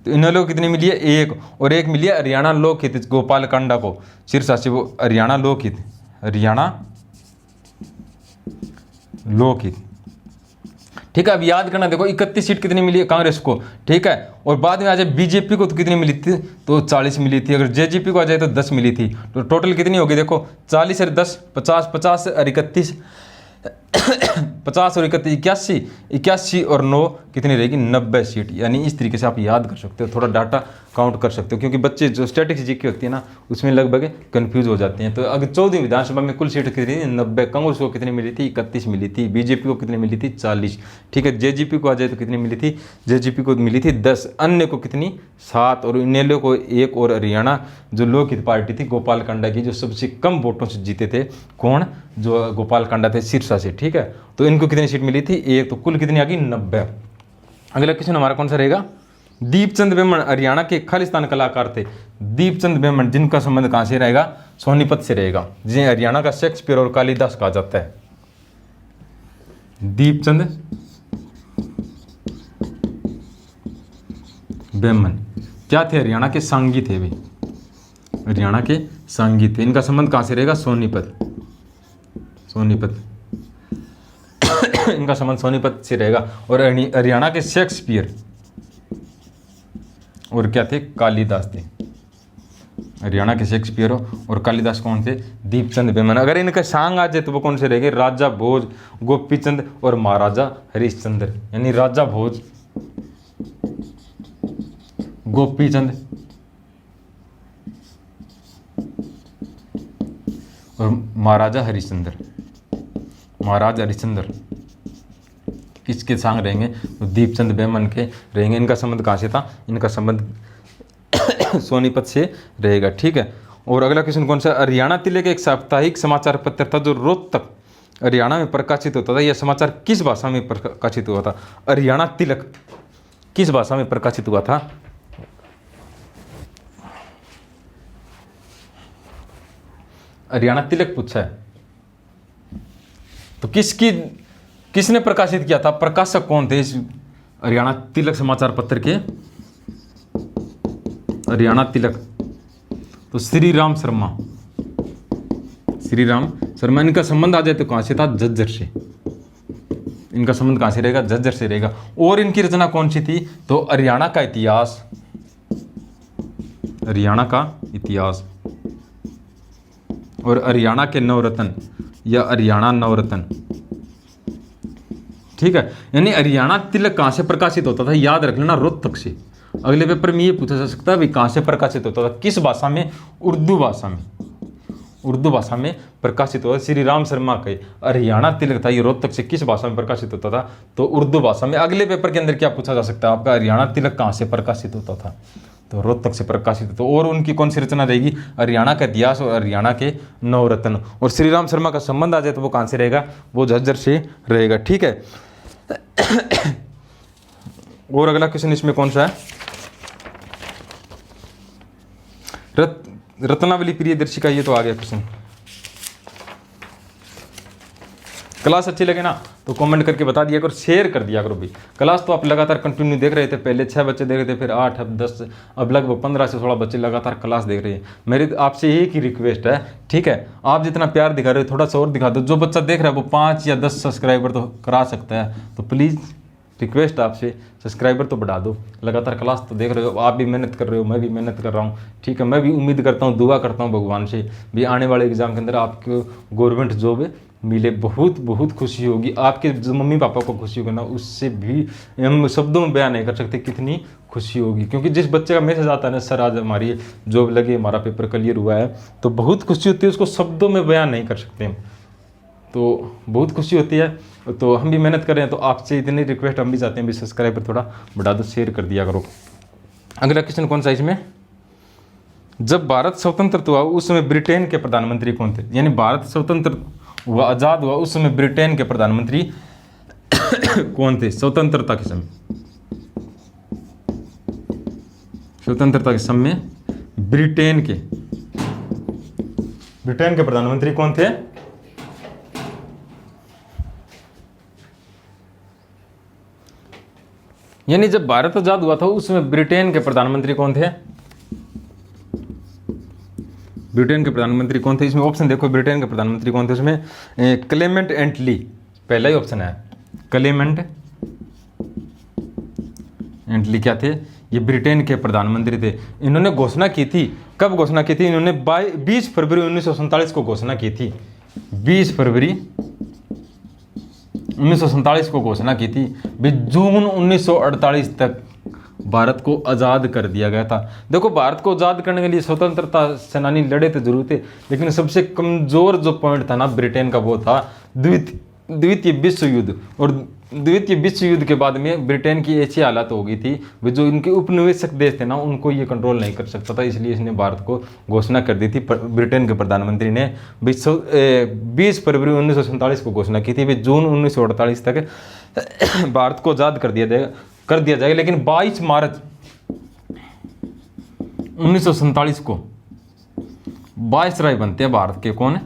तो इनेलो को कितनी मिली है? 1। और 1 मिली है हरियाणा लोकहित गोपाल कांडा को, सिरसा से। वो हरियाणा लोकहित ठीक है, अब याद करना। देखो 31 सीट कितनी मिली है कांग्रेस को? ठीक है, और बाद में आ जाए बीजेपी को तो कितनी मिली थी? तो 40 मिली थी। अगर जेजेपी को आ जाए तो 10 मिली थी। तो टोटल कितनी होगी? देखो 40 और 10 50, 50 और 31 50 और 31 81 और 9 कितनी रहेगी? 90 सीट। यानी इस तरीके से आप याद कर सकते हो, थोड़ा डाटा काउंट कर सकते हो, क्योंकि बच्चे जो स्टैटिक्स जीके होती है ना, उसमें लगभग कंफ्यूज हो जाते हैं। तो अगर 14वीं विधानसभा में कुल सीट कितनी थी? 90। कांग्रेस को कितनी मिली थी? 31 मिली थी। बीजेपी को कितनी मिली थी? 40। ठीक है, जेजेपी को आ जाए तो कितनी मिली थी? जेजेपी को मिली थी 10। अन्य को कितनी? 7। और इनेलो को 1। और हरियाणा जो लोकहित पार्टी थी गोपाल कांडा की, जो सबसे कम वोटों से जीते थे, कौन? जो गोपाल कांडा थे सिरसा से। ठीक है, तो इनको कितनी सीट मिली थी? 1। तो कुल कितनी आ गई? 90। अगला क्वेश्चन हमारा कौन सा रहेगा? दीपचंद बेमन हरियाणा के खालिस्तान कलाकार थे। दीपचंद बेमन, जिनका संबंध कहां से रहेगा? सोनीपत से रहेगा, जिन्हें हरियाणा का शेक्सपियर और कालिदास कहा जाता है। दीपचंद बेमन क्या थे? हरियाणा के सांगी थे भाई, हरियाणा के सांगी थे। इनका संबंध कहां से रहेगा? सोनीपत। इनका संबंध सोनीपत से रहेगा। और हरियाणा के शेक्सपियर और क्या थे? कालिदास थे। हरियाणा के शेक्सपियर और कालिदास कौन थे? दीपचंद बेमन। अगर इनका सांग आ जाए तो वो कौन से रहेंगे? राजा भोज, गोपीचंद और महाराजा हरिश्चंद्र। यानी राजा भोज, गोपीचंद और महाराजा हरिश्चंद्र। महाराजा हरिश्चंद्र किसके सांग रहेंगे? तो दीपचंद बेमन के रहेंगे। इनका संबंध कहाँ से था? इनका संबंध सोनीपत से रहेगा। ठीक है, और अगला क्वेश्चन कौन सा? हरियाणा तिलक एक साप्ताहिक समाचार पत्र था जो रोहतक हरियाणा में प्रकाशित होता था। यह समाचार किस भाषा में प्रकाशित हुआ था? हरियाणा तिलक किस भाषा में प्रकाशित हुआ था? हरियाणा तिलक पूछा है तो किसने प्रकाशित किया था? प्रकाशक कौन थे इस हरियाणा तिलक समाचार पत्र के? हरियाणा तिलक, तो श्री राम शर्मा, श्री राम शर्मा। इनका संबंध आ जाए तो कहाँ से था? झज्जर से। इनका संबंध कहाँ से रहेगा? झज्जर से रहेगा। और इनकी रचना कौन सी थी? तो हरियाणा का इतिहास, हरियाणा का इतिहास और हरियाणा के नवरत्न या हरियाणा नवरत्न। ठीक है, यानी हरियाणा तिलक कहां से प्रकाशित होता था? याद रख लेना, रोहतक से। अगले पेपर में ये पूछा जा सकता है भाई कहां से प्रकाशित होता था, किस भाषा में? उर्दू भाषा में, उर्दू भाषा में प्रकाशित होता। श्री राम शर्मा के हरियाणा तिलक था, ये रोहतक से किस भाषा में प्रकाशित होता था? तो उर्दू भाषा में। अगले पेपर के अंदर क्या पूछा जा सकता है आपका? हरियाणा तिलक कहां से प्रकाशित होता था? तो रोहतक से प्रकाशित। तो और उनकी कौन सी रचना रहेगी? हरियाणा का इतिहास और हरियाणा के नवरत्न। और श्री राम शर्मा का संबंध आ जाए तो वो कहां से रहेगा? वो झज्जर से रहेगा। ठीक है। और अगला क्वेश्चन इसमें कौन सा है? रत्नावली प्रियदर्शी, ये तो आ गया क्वेश्चन। क्लास अच्छी लगे ना तो कमेंट करके बता दिया करो, शेयर कर दिया करो भी। क्लास तो आप लगातार कंटिन्यू देख रहे थे, पहले 6 बच्चे देख रहे थे, फिर 8, अब 10, अब लगभग 15 से 16 बच्चे लगातार क्लास देख रहे हैं। मेरी आपसे एक ही रिक्वेस्ट है, ठीक है, आप जितना प्यार दिखा रहे हो थोड़ा सा और दिखा दो। जो बच्चा देख रहा है वो 5 या 10 सब्सक्राइबर तो करा सकता है, तो प्लीज़ रिक्वेस्ट आपसे सब्सक्राइबर तो बढ़ा दो। लगातार क्लास तो देख रहे हो, आप भी मेहनत कर रहे हो, मैं भी मेहनत कर रहा हूँ। ठीक है, मैं भी उम्मीद करता हूँ, दुआ करता हूँ भगवान से भी आने वाले एग्जाम के अंदर आपको गवर्नमेंट जॉब मिले। बहुत बहुत खुशी होगी, आपके जो मम्मी पापा को खुशी होगी ना, उससे भी हम शब्दों में बयान नहीं कर सकते कितनी खुशी होगी। क्योंकि जिस बच्चे का मैसेज आता है ना, सर आज हमारी जॉब लगी, हमारा पेपर क्लियर हुआ है, तो बहुत खुशी होती है, उसको शब्दों में बयान नहीं कर सकते हम, तो बहुत खुशी होती है। तो हम भी मेहनत कर रहे हैं, तो आपसे इतनी रिक्वेस्ट हम भी चाहते हैं भी सब्सक्राइबर थोड़ा बढ़ा दो, शेयर कर दिया करो। अगला क्वेश्चन कौन सा इसमें? जब भारत स्वतंत्र हुआ उस समय ब्रिटेन के प्रधानमंत्री कौन थे? यानी भारत स्वतंत्र हुआ, आज़ाद हुआ, उस समय ब्रिटेन के प्रधानमंत्री कौन थे? स्वतंत्रता के समय, स्वतंत्रता के समय ब्रिटेन के प्रधानमंत्री कौन थे? यानी जब भारत आजाद हुआ था उसमें ब्रिटेन के प्रधानमंत्री कौन थे? ब्रिटेन के प्रधानमंत्री कौन थे? इसमें ऑप्शन देखो, ब्रिटेन के प्रधानमंत्री कौन थे? उसमें क्लेमेंट एटली, पहला ही ऑप्शन है। क्लेमेंट एटली क्या थे? ये ब्रिटेन के प्रधानमंत्री थे। इन्होंने घोषणा की थी, कब घोषणा की थी? इन्होंने 20 फरवरी 1947 को घोषणा की थी। 20 फरवरी 1947 को घोषणा की थी। जून 1948 तक भारत को आज़ाद कर दिया गया था। देखो, भारत को आज़ाद करने के लिए स्वतंत्रता सेनानी लड़े तो जरूर थे, लेकिन सबसे कमज़ोर जो पॉइंट था ना ब्रिटेन का, वो था द्वितीय विश्व युद्ध। और द्वितीय विश्व युद्ध के बाद में ब्रिटेन की ऐसी हालत हो गई थी, जो इनके उपनिवेशक देश थे ना, उनको ये कंट्रोल नहीं कर सकता था, इसलिए इसने भारत को घोषणा कर दी थी। ब्रिटेन के प्रधानमंत्री ने 20 फरवरी 1947 को घोषणा की थी, जून 1948 तक भारत को आज़ाद कर दिया जाएगा। लेकिन 22 मार्च 1947 को वायसराय बनते हैं भारत के, कौन?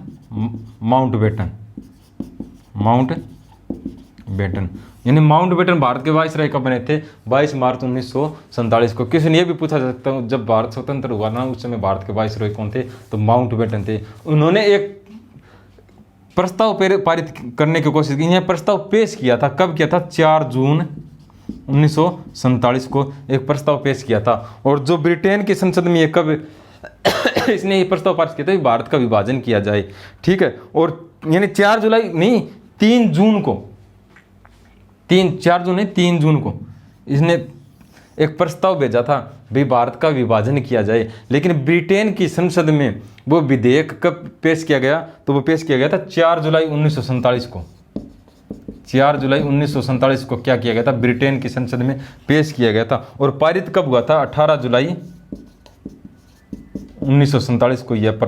माउंटबेटन। यानी माउंटबेटन भारत के वायसराय कब बने थे? 22 मार्च 1947 को। क्वेश्चन ये भी पूछा जा सकता है, जब भारत स्वतंत्र हुआ ना उस समय भारत के वायसराय कौन थे? तो माउंटबेटन थे। उन्होंने एक प्रस्ताव पारित करने की कोशिश की, यह प्रस्ताव पेश किया था, कब किया था? 4 जून 1947 को एक प्रस्ताव पेश किया था। और जो ब्रिटेन की संसद में कब इसने ये प्रस्ताव पारित किया था, भारत का विभाजन किया जाए। ठीक है, और यानी 4 जुलाई नहीं, 3 जून को, 3 जून को इसने एक प्रस्ताव भेजा था भी भारत का विभाजन किया जाए। लेकिन ब्रिटेन की संसद में वो विधेयक कब पेश किया गया? तो वो पेश किया गया था 4 जुलाई 1947 को। 4 जुलाई 1947 को क्या किया गया था? ब्रिटेन की संसद में पेश किया गया था। और पारित कब हुआ था? 18 जुलाई 1947 को यह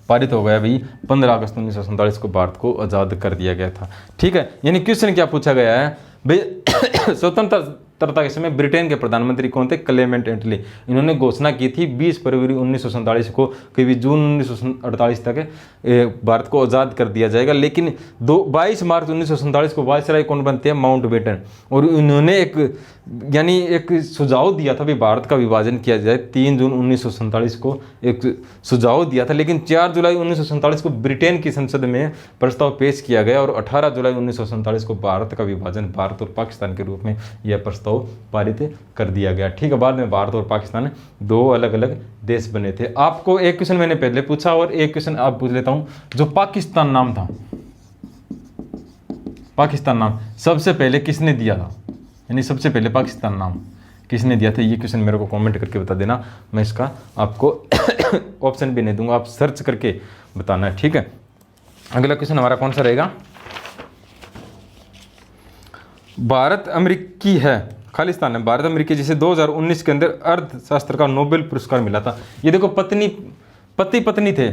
पारित हो गया भाई। 15 अगस्त 1947 को भारत को आज़ाद कर दिया गया था। ठीक है, यानी क्वेश्चन क्या पूछा गया है भाई? स्वतंत्रता के समय ब्रिटेन के प्रधानमंत्री कौन थे? क्लेमेंट एटली। इन्होंने घोषणा की थी 20 फरवरी 1947 को कि जून 1948 तक भारत को आज़ाद कर दिया जाएगा, लेकिन 22 मार्च 1947 को वायसराय कौन बनते हैं? माउंटबेटन। और इन्होंने एक सुझाव दिया था भी भारत का विभाजन किया जाए। 3 जून 1947 को एक सुझाव दिया था, लेकिन 4 जुलाई 1947 को ब्रिटेन की संसद में प्रस्ताव पेश किया गया और 18 जुलाई 1947 को भारत का विभाजन भारत और पाकिस्तान के रूप में यह प्रस्ताव पारित कर दिया गया। ठीक है, बाद में भारत और पाकिस्तान 2 अलग अलग देश बने थे। आपको एक क्वेश्चन मैंने पहले पूछा और एक क्वेश्चन आप पूछ लेता हूं। जो पाकिस्तान नाम था, पाकिस्तान नाम सबसे पहले किसने दिया था? यानी सबसे पहले पाकिस्तान नाम किसने दिया था? ये क्वेश्चन मेरे को कमेंट करके बता देना, मैं इसका आपको ऑप्शन भी नहीं दूंगा, आप सर्च करके बताना है। ठीक है, अगला क्वेश्चन हमारा कौन सा रहेगा? भारत अमेरिकी है, खालिस्तान है, भारत अमेरिकी जिसे 2019 के अंदर अर्थशास्त्र का नोबेल पुरस्कार मिला था। ये देखो पति पत्नी थे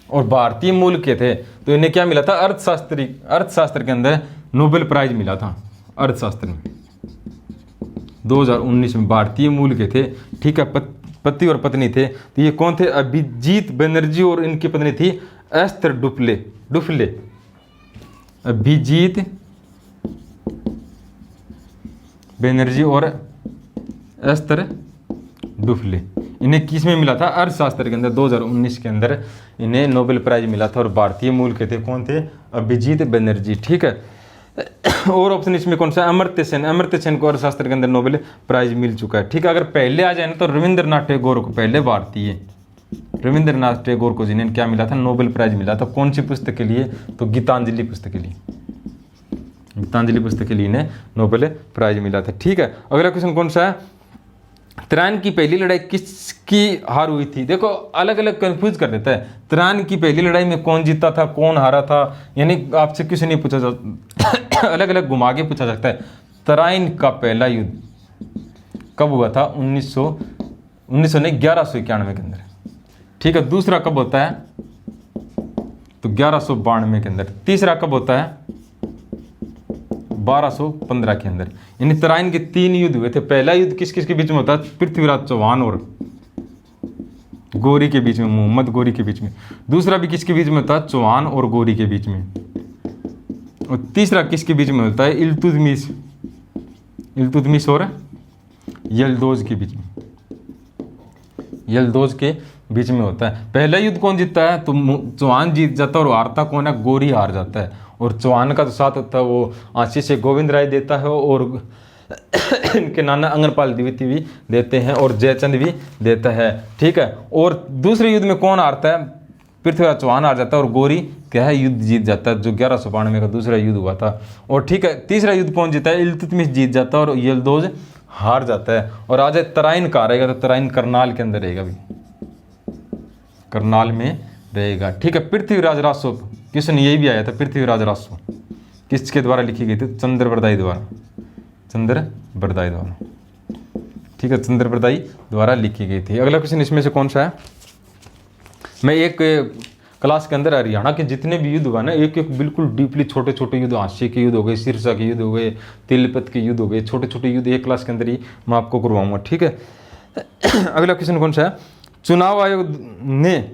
और भारतीय मूल के थे, तो इन्हें क्या मिला था? अर्थशास्त्र के अंदर नोबेल प्राइज मिला था अर्थशास्त्र में 2019 में। भारतीय मूल के थे, ठीक है, पति और पत्नी थे। तो ये कौन थे? अभिजीत बनर्जी और इनकी पत्नी थी एस्थर डुफ्ले। अभिजीत बनर्जी और एस्थर डुफ्ले, इन्हें किस में मिला था? अर्थशास्त्र के अंदर 2019 के अंदर इन्हें नोबेल प्राइज मिला था और भारतीय मूल के थे। कौन थे? अभिजीत बनर्जी। ठीक है, और ऑप्शन इसमें कौन सा? अमर्त्य सेन को अर्थशास्त्र के अंदर नोबेल प्राइज मिल चुका है। ठीक है, अगर पहले आ जाए ना तो रविंद्रनाथ टैगोर को, पहले भारतीय रविंद्रनाथ टैगोर को जिन्हें क्या मिला था? नोबेल प्राइज मिला था। कौन सी पुस्तक के लिए? तो गीतांजलि पुस्तक के लिए, गीतांजलि पुस्तक के लिए इन्हें नोबेल प्राइज मिला था। ठीक है, अगला क्वेश्चन कौन सा है? त्रान की पहली लड़ाई किसकी हार हुई थी? देखो अलग अलग कंफ्यूज कर देता है। त्रान की पहली लड़ाई में कौन जीता था, कौन हारा था, यानी आपसे क्वेश्चन नहीं पूछा जा अलग अलग घुमा के पूछा सकता है। तराइन का पहला युद्ध कब हुआ था? 1191 के अंदर। ठीक है, दूसरा कब होता है? तो 1192 के अंदर। तीसरा कब होता है? 1215 के अंदर। यानी तराइन के 3 युद्ध हुए थे। पहला युद्ध किस किस के बीच में होता है? पृथ्वीराज चौहान और गौरी के बीच में, मोहम्मद गौरी के बीच में। दूसरा भी किसके बीच में होता है? चौहान और गौरी के बीच में। और तीसरा किसके बीच में होता है? इल्तुतमिश और यल्दोज के बीच में, यल्दोज के बीच में होता है। पहला युद्ध कौन जीतता है? तो चौहान जीत जाता है और हारता कौन है? गौरी हार जाता है। और चौहान का जो साथ होता है वो आशीष से गोविंद राय देता है और इनके नाना अंगरपाल द्विवेदी भी देते हैं और जयचंद भी देता है। ठीक है, और दूसरे युद्ध में कौन हारता है? पृथ्वीराज चौहान हार जाता है और गौरी क्या है? युद्ध जीत जाता है, जो 1192 का दूसरा युद्ध हुआ था। और ठीक है, तीसरा युद्ध कौन जीता है? इल्तुतमिश जीत जाता है और यल्दोज हार जाता है। और आज तराइन कहाँ रहेगा? तो तराइन करनाल के अंदर रहेगा, भी करनाल में रहेगा। ठीक है, पृथ्वीराज रासो, क्वेश्चन यही भी आया था। पृथ्वीराज रासो किसके द्वारा लिखी गई थी? चंद्रबरदाई द्वारा, चंद्रबरदाई द्वारा। ठीक है, चंद्रबरदाई द्वारा लिखी गई थी। अगला क्वेश्चन इसमें से कौन सा है? मैं एक क्लास के अंदर हरियाणा के जितने भी युद्ध हुआ ना, एक एक बिल्कुल डीपली छोटे छोटे युद्ध, हास्य के युद्ध हो गए, सिरसा के युद्ध हो गए, तिलपत के युद्ध हो गए, छोटे छोटे युद्ध एक क्लास के अंदर ही मैं आपको करवाऊंगा। ठीक है, अगला क्वेश्चन कौन सा है? चुनाव आयोग ने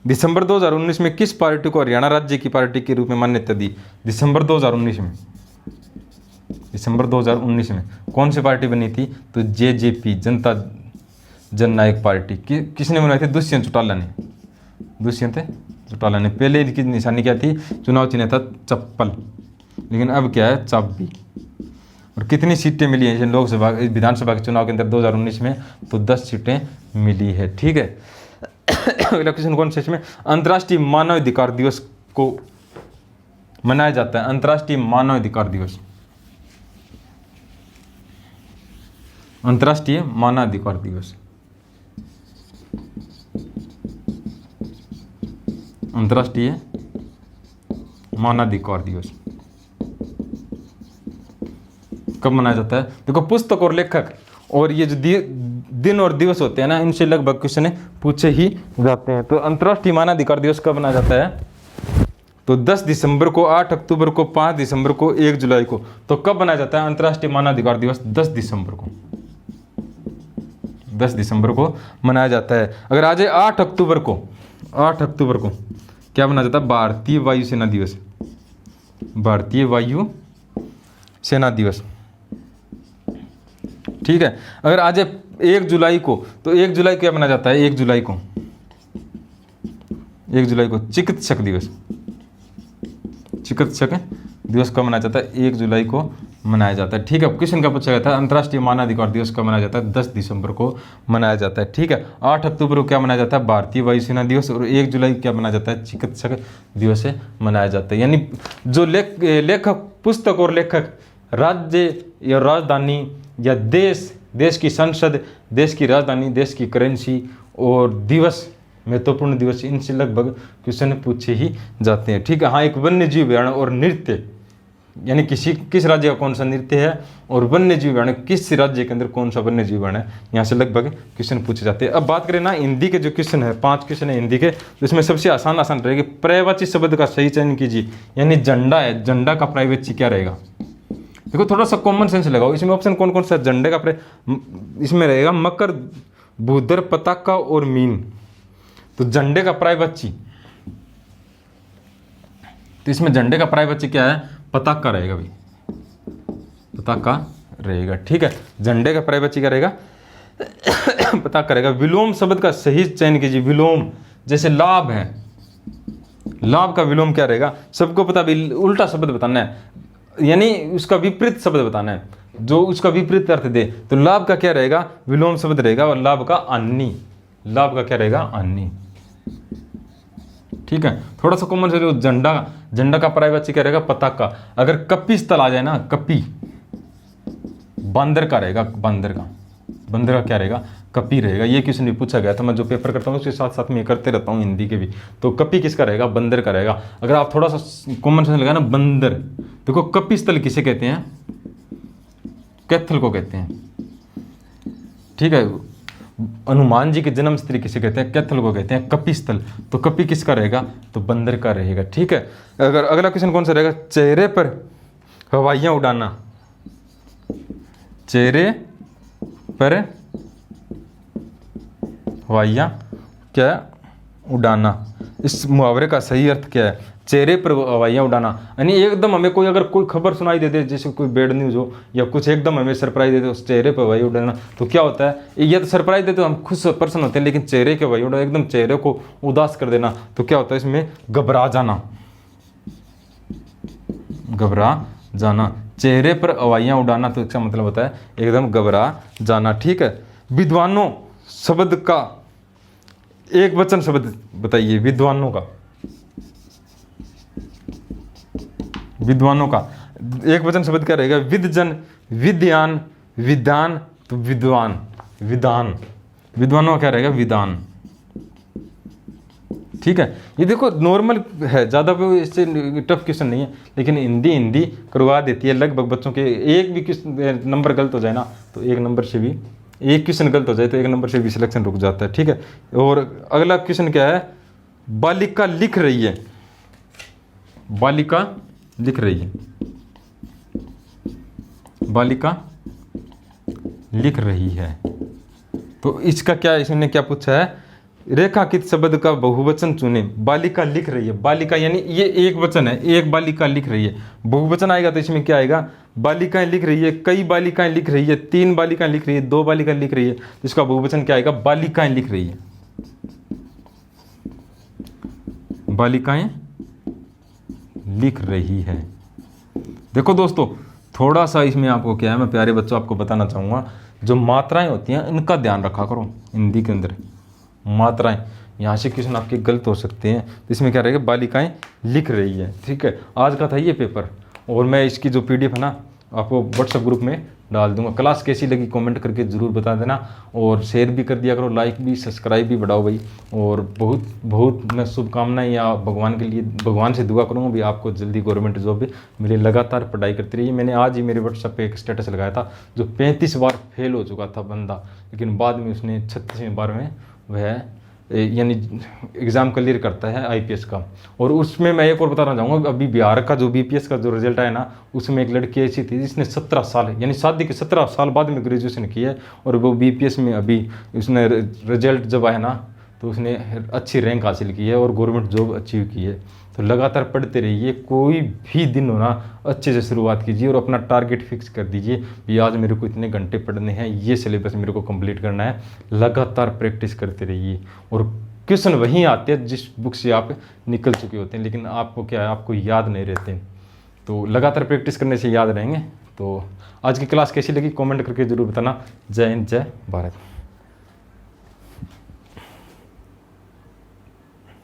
दिसंबर 2019 में किस पार्टी को हरियाणा राज्य की पार्टी के रूप में मान्यता दी? दिसंबर 2019 में कौन सी पार्टी बनी थी? तो जेजेपी, जनता जननायक पार्टी। किसने बनाई थी? दुष्यंत चौटाला ने। पहले इसकी निशानी क्या थी? चुनाव चिन्ह था चप्पल, लेकिन अब क्या है? चाबी। और कितनी सीटें मिली हैं लोकसभा विधानसभा के चुनाव के अंदर 2019 में? तो 10 सीटें मिली है। ठीक है, अगला क्वेश्चन कौन सा इसमें? अंतर्राष्ट्रीय मानवाधिकार दिवस को मनाया जाता है। अंतर्राष्ट्रीय मानवाधिकार दिवस, अंतर्राष्ट्रीय मानवाधिकार दिवस, अंतर्राष्ट्रीय मानवाधिकार दिवस कब मनाया जाता है? देखो पुस्तक और लेखक और ये जो दिन और दिवस होते हैं ना, इनसे लगभग क्वेश्चन पूछे ही जाते हैं। तो अंतर्राष्ट्रीय मानवाधिकार दिवस कब मनाया जाता है? तो 10 दिसंबर को, 8 अक्टूबर को, 5 दिसंबर को, 1 जुलाई को। तो कब मनाया जाता है अंतर्राष्ट्रीय मानवाधिकार दिवस? 10 दिसंबर को, 10 दिसंबर को मनाया जाता है। अगर आज 8 अक्टूबर को, 8 अक्टूबर को क्या मनाया जाता है? भारतीय वायुसेना दिवस, भारतीय वायु सेना दिवस। ठीक है। अगर आज 1 जुलाई को, तो 1 जुलाई को क्या मनाया जाता है? 1 जुलाई को, 1 जुलाई को चिकित्सक दिवस, चिकित्सक दिवस कब मनाया जाता है? 1 जुलाई को मनाया जाता है। ठीक है। क्वेश्चन का पूछा गया था अंतर्राष्ट्रीय मानवाधिकार दिवस कब मनाया जाता है? 10 दिसंबर को मनाया जाता है। ठीक है। 8 अक्टूबर को क्या मनाया जाता है? भारतीय वायुसेना दिवस। और 1 जुलाई क्या मनाया जाता है? चिकित्सक दिवस से मनाया जाता है। यानी जो लेखक, पुस्तक और लेखक राज्य या राजधानी या देश की संसद, देश की राजधानी, देश की करेंसी और दिवस, महत्वपूर्ण दिवस, इनसे लगभग क्वेश्चन पूछे ही जाते हैं। ठीक है। हाँ, एक वन्य जीव अभयारण्य और नृत्य, यानी किस राज्य का कौन सा नृत्य है और वन्य जीव अभयारण्य किस राज्य के अंदर कौन सा वन्य जीव अभयारण्य है, यहाँ से लगभग क्वेश्चन पूछे जाते हैं। अब बात करें ना हिंदी के जो क्वेश्चन है, 5 क्वेश्चन है हिंदी के, तो इसमें सबसे आसान रहेगी पर्यायवाची शब्द का सही चयन कीजिए। यानी झंडा है, झंडा का पर्यायवाची क्या रहेगा? देखो थोड़ा सा कॉमन सेंस लगाओ। इसमें ऑप्शन कौन कौन सा? झंडे का इसमें रहेगा मकर, भूधर, पताका और मीन। तो झंडे का पर्यायवाची, तो इसमें झंडे का पर्यायवाची क्या है? पताका रहेगा भाई, पताका रहेगा। ठीक है। झंडे का पर्यायवाची क्या रहेगा? पताका रहेगा। विलोम शब्द का सही चयन कीजिए। विलोम, जैसे लाभ है, लाभ का विलोम क्या रहेगा? सबको पता भी, उल्टा शब्द बताना है, यानी उसका विपरीत शब्द बताना है जो उसका विपरीत अर्थ दे। तो लाभ का क्या रहेगा? विलोम शब्द रहेगा। और लाभ का अन्नी, लाभ का क्या रहेगा? अन्नी। ठीक है। थोड़ा सा कॉमन से, झंडा, झंडा का पर्यायवाची क्या रहेगा? पताका। अगर कपी स्थल आ जाए ना, कपी, बंदर का रहेगा, बंदर का, बंदर का क्या रहेगा? कपी रहेगा। ये क्वेश्चन भी पूछा गया था, मैं जो पेपर करता हूँ उसके साथ साथ में करते रहता हूँ हिंदी के भी। तो कपी किसका रहेगा? बंदर का रहेगा। अगर आप थोड़ा सा कॉमन सेंस लगाए ना, बंदर, देखो कपी स्थल किसे कहते हैं? कैथल को कहते हैं। ठीक है। हनुमान जी के जन्म स्थली किसे कहते हैं? कैथल को कहते हैं। कपी स्थल, तो कपी किसका रहेगा? तो बंदर का रहेगा। ठीक है। अगर अगला क्वेश्चन कौन सा रहेगा? चेहरे पर हवाइयां उड़ाना, चेहरे पर हवाइयां क्या उड़ाना, इस मुहावरे का सही अर्थ क्या है? चेहरे पर हवाइयां उड़ाना, यानी एकदम हमें कोई अगर कोई खबर सुनाई दे दे, जैसे कोई बैड न्यूज़ हो या कुछ एकदम हमें सरप्राइज दे दे, उस चेहरे पर हवाइयां उड़ाना। तो क्या होता है? ये तो सरप्राइज दे तो हम खुद पर्सन होते हैं, लेकिन चेहरे के हवाइयां उड़ाना, एकदम चेहरे को उदास कर देना, तो क्या होता है? इसमें घबरा जाना, घबरा जाना। चेहरे पर हवाइयां उड़ाना, तो इसका मतलब होता है एकदम घबरा जाना। ठीक है। विद्वानों शब्द का एक वचन शब्द बताइए। विद्वानों का, विद्वानों का एक वचन शब्द क्या रहेगा? विद्जन, विद्यान, विधान। तो विद्वान, विधान, विद्वानों का क्या रहेगा? विधान। ठीक है। ये देखो नॉर्मल है, ज़्यादा इससे टफ क्वेश्चन नहीं है, लेकिन हिंदी करवा देती है लगभग बच्चों के। एक भी नंबर गलत हो जाए ना, तो एक नंबर से भी, एक क्वेश्चन गलत हो जाए तो एक नंबर से भी सिलेक्शन रुक जाता है। ठीक है। और अगला क्वेश्चन क्या है? बालिका लिख रही है, बालिका लिख रही है, बालिका लिख रही है। तो इसका क्या, इसने क्या पूछा है? रेखांकित शब्द का बहुवचन चुने। बालिका लिख रही है, बालिका यानी ये एक वचन है, एक बालिका लिख रही है। बहुवचन आएगा तो इसमें क्या आएगा? बालिकाएं लिख रही है, कई बालिकाएं लिख रही है, 3 बालिकाएं लिख रही है, 2 बालिकाएं लिख रही है। तो इसका बहुवचन क्या आएगा? बालिकाएं लिख रही है, बालिकाएं लिख रही है। देखो दोस्तों, थोड़ा सा इसमें आपको क्या है, मैं प्यारे बच्चों आपको बताना चाहूँगा, जो मात्राएं होती हैं इनका ध्यान रखा करो। हिंदी के अंदर मात्राएं, यहाँ से क्वेश्चन आपके गलत हो सकते हैं। तो इसमें क्या रहेगा? बालिकाएं लिख रही है। ठीक है। आज का था ये पेपर, और मैं इसकी जो PDF है ना आपको व्हाट्सएप ग्रुप में डाल दूंगा। क्लास कैसी लगी कमेंट करके ज़रूर बता देना, और शेयर भी कर दिया करो, लाइक भी, सब्सक्राइब भी बढ़ाओ भाई। और बहुत बहुत मैं शुभकामनाएं या भगवान के लिए, भगवान से दुआ करूँगा भी आपको जल्दी गवर्नमेंट जॉब भी मिले। लगातार पढ़ाई करती रहिए। मैंने आज ही मेरे व्हाट्सएप पे एक स्टेटस लगाया था, जो 35 बार फेल हो चुका था बंदा, लेकिन बाद में उसने 36वें बार में वह यानी एग्ज़ाम क्लियर करता है आईपीएस का। और उसमें मैं एक और बताना चाहूँगा, अभी बिहार का जो बीपीएस का जो रिजल्ट आया ना, उसमें एक लड़की ऐसी थी जिसने 17 साल यानी शादी के 17 साल बाद में ग्रेजुएशन की है, और वो बीपीएस में अभी उसने रिजल्ट जब आया ना तो उसने अच्छी रैंक हासिल की है और गवर्नमेंट जॉब अचीव की है। तो लगातार पढ़ते रहिए, कोई भी दिन होना अच्छे से शुरुआत कीजिए और अपना टारगेट फिक्स कर दीजिए कि आज मेरे को इतने घंटे पढ़ने हैं, ये सिलेबस मेरे को कंप्लीट करना है। लगातार प्रैक्टिस करते रहिए और क्वेश्चन वहीं आते हैं जिस बुक से आप निकल चुके होते हैं, लेकिन आपको क्या है, आपको याद नहीं रहते। तो लगातार प्रैक्टिस करने से याद रहेंगे। तो आज की क्लास कैसी लगी कमेंट करके ज़रूर बताना। जय हिंद, जय भारत।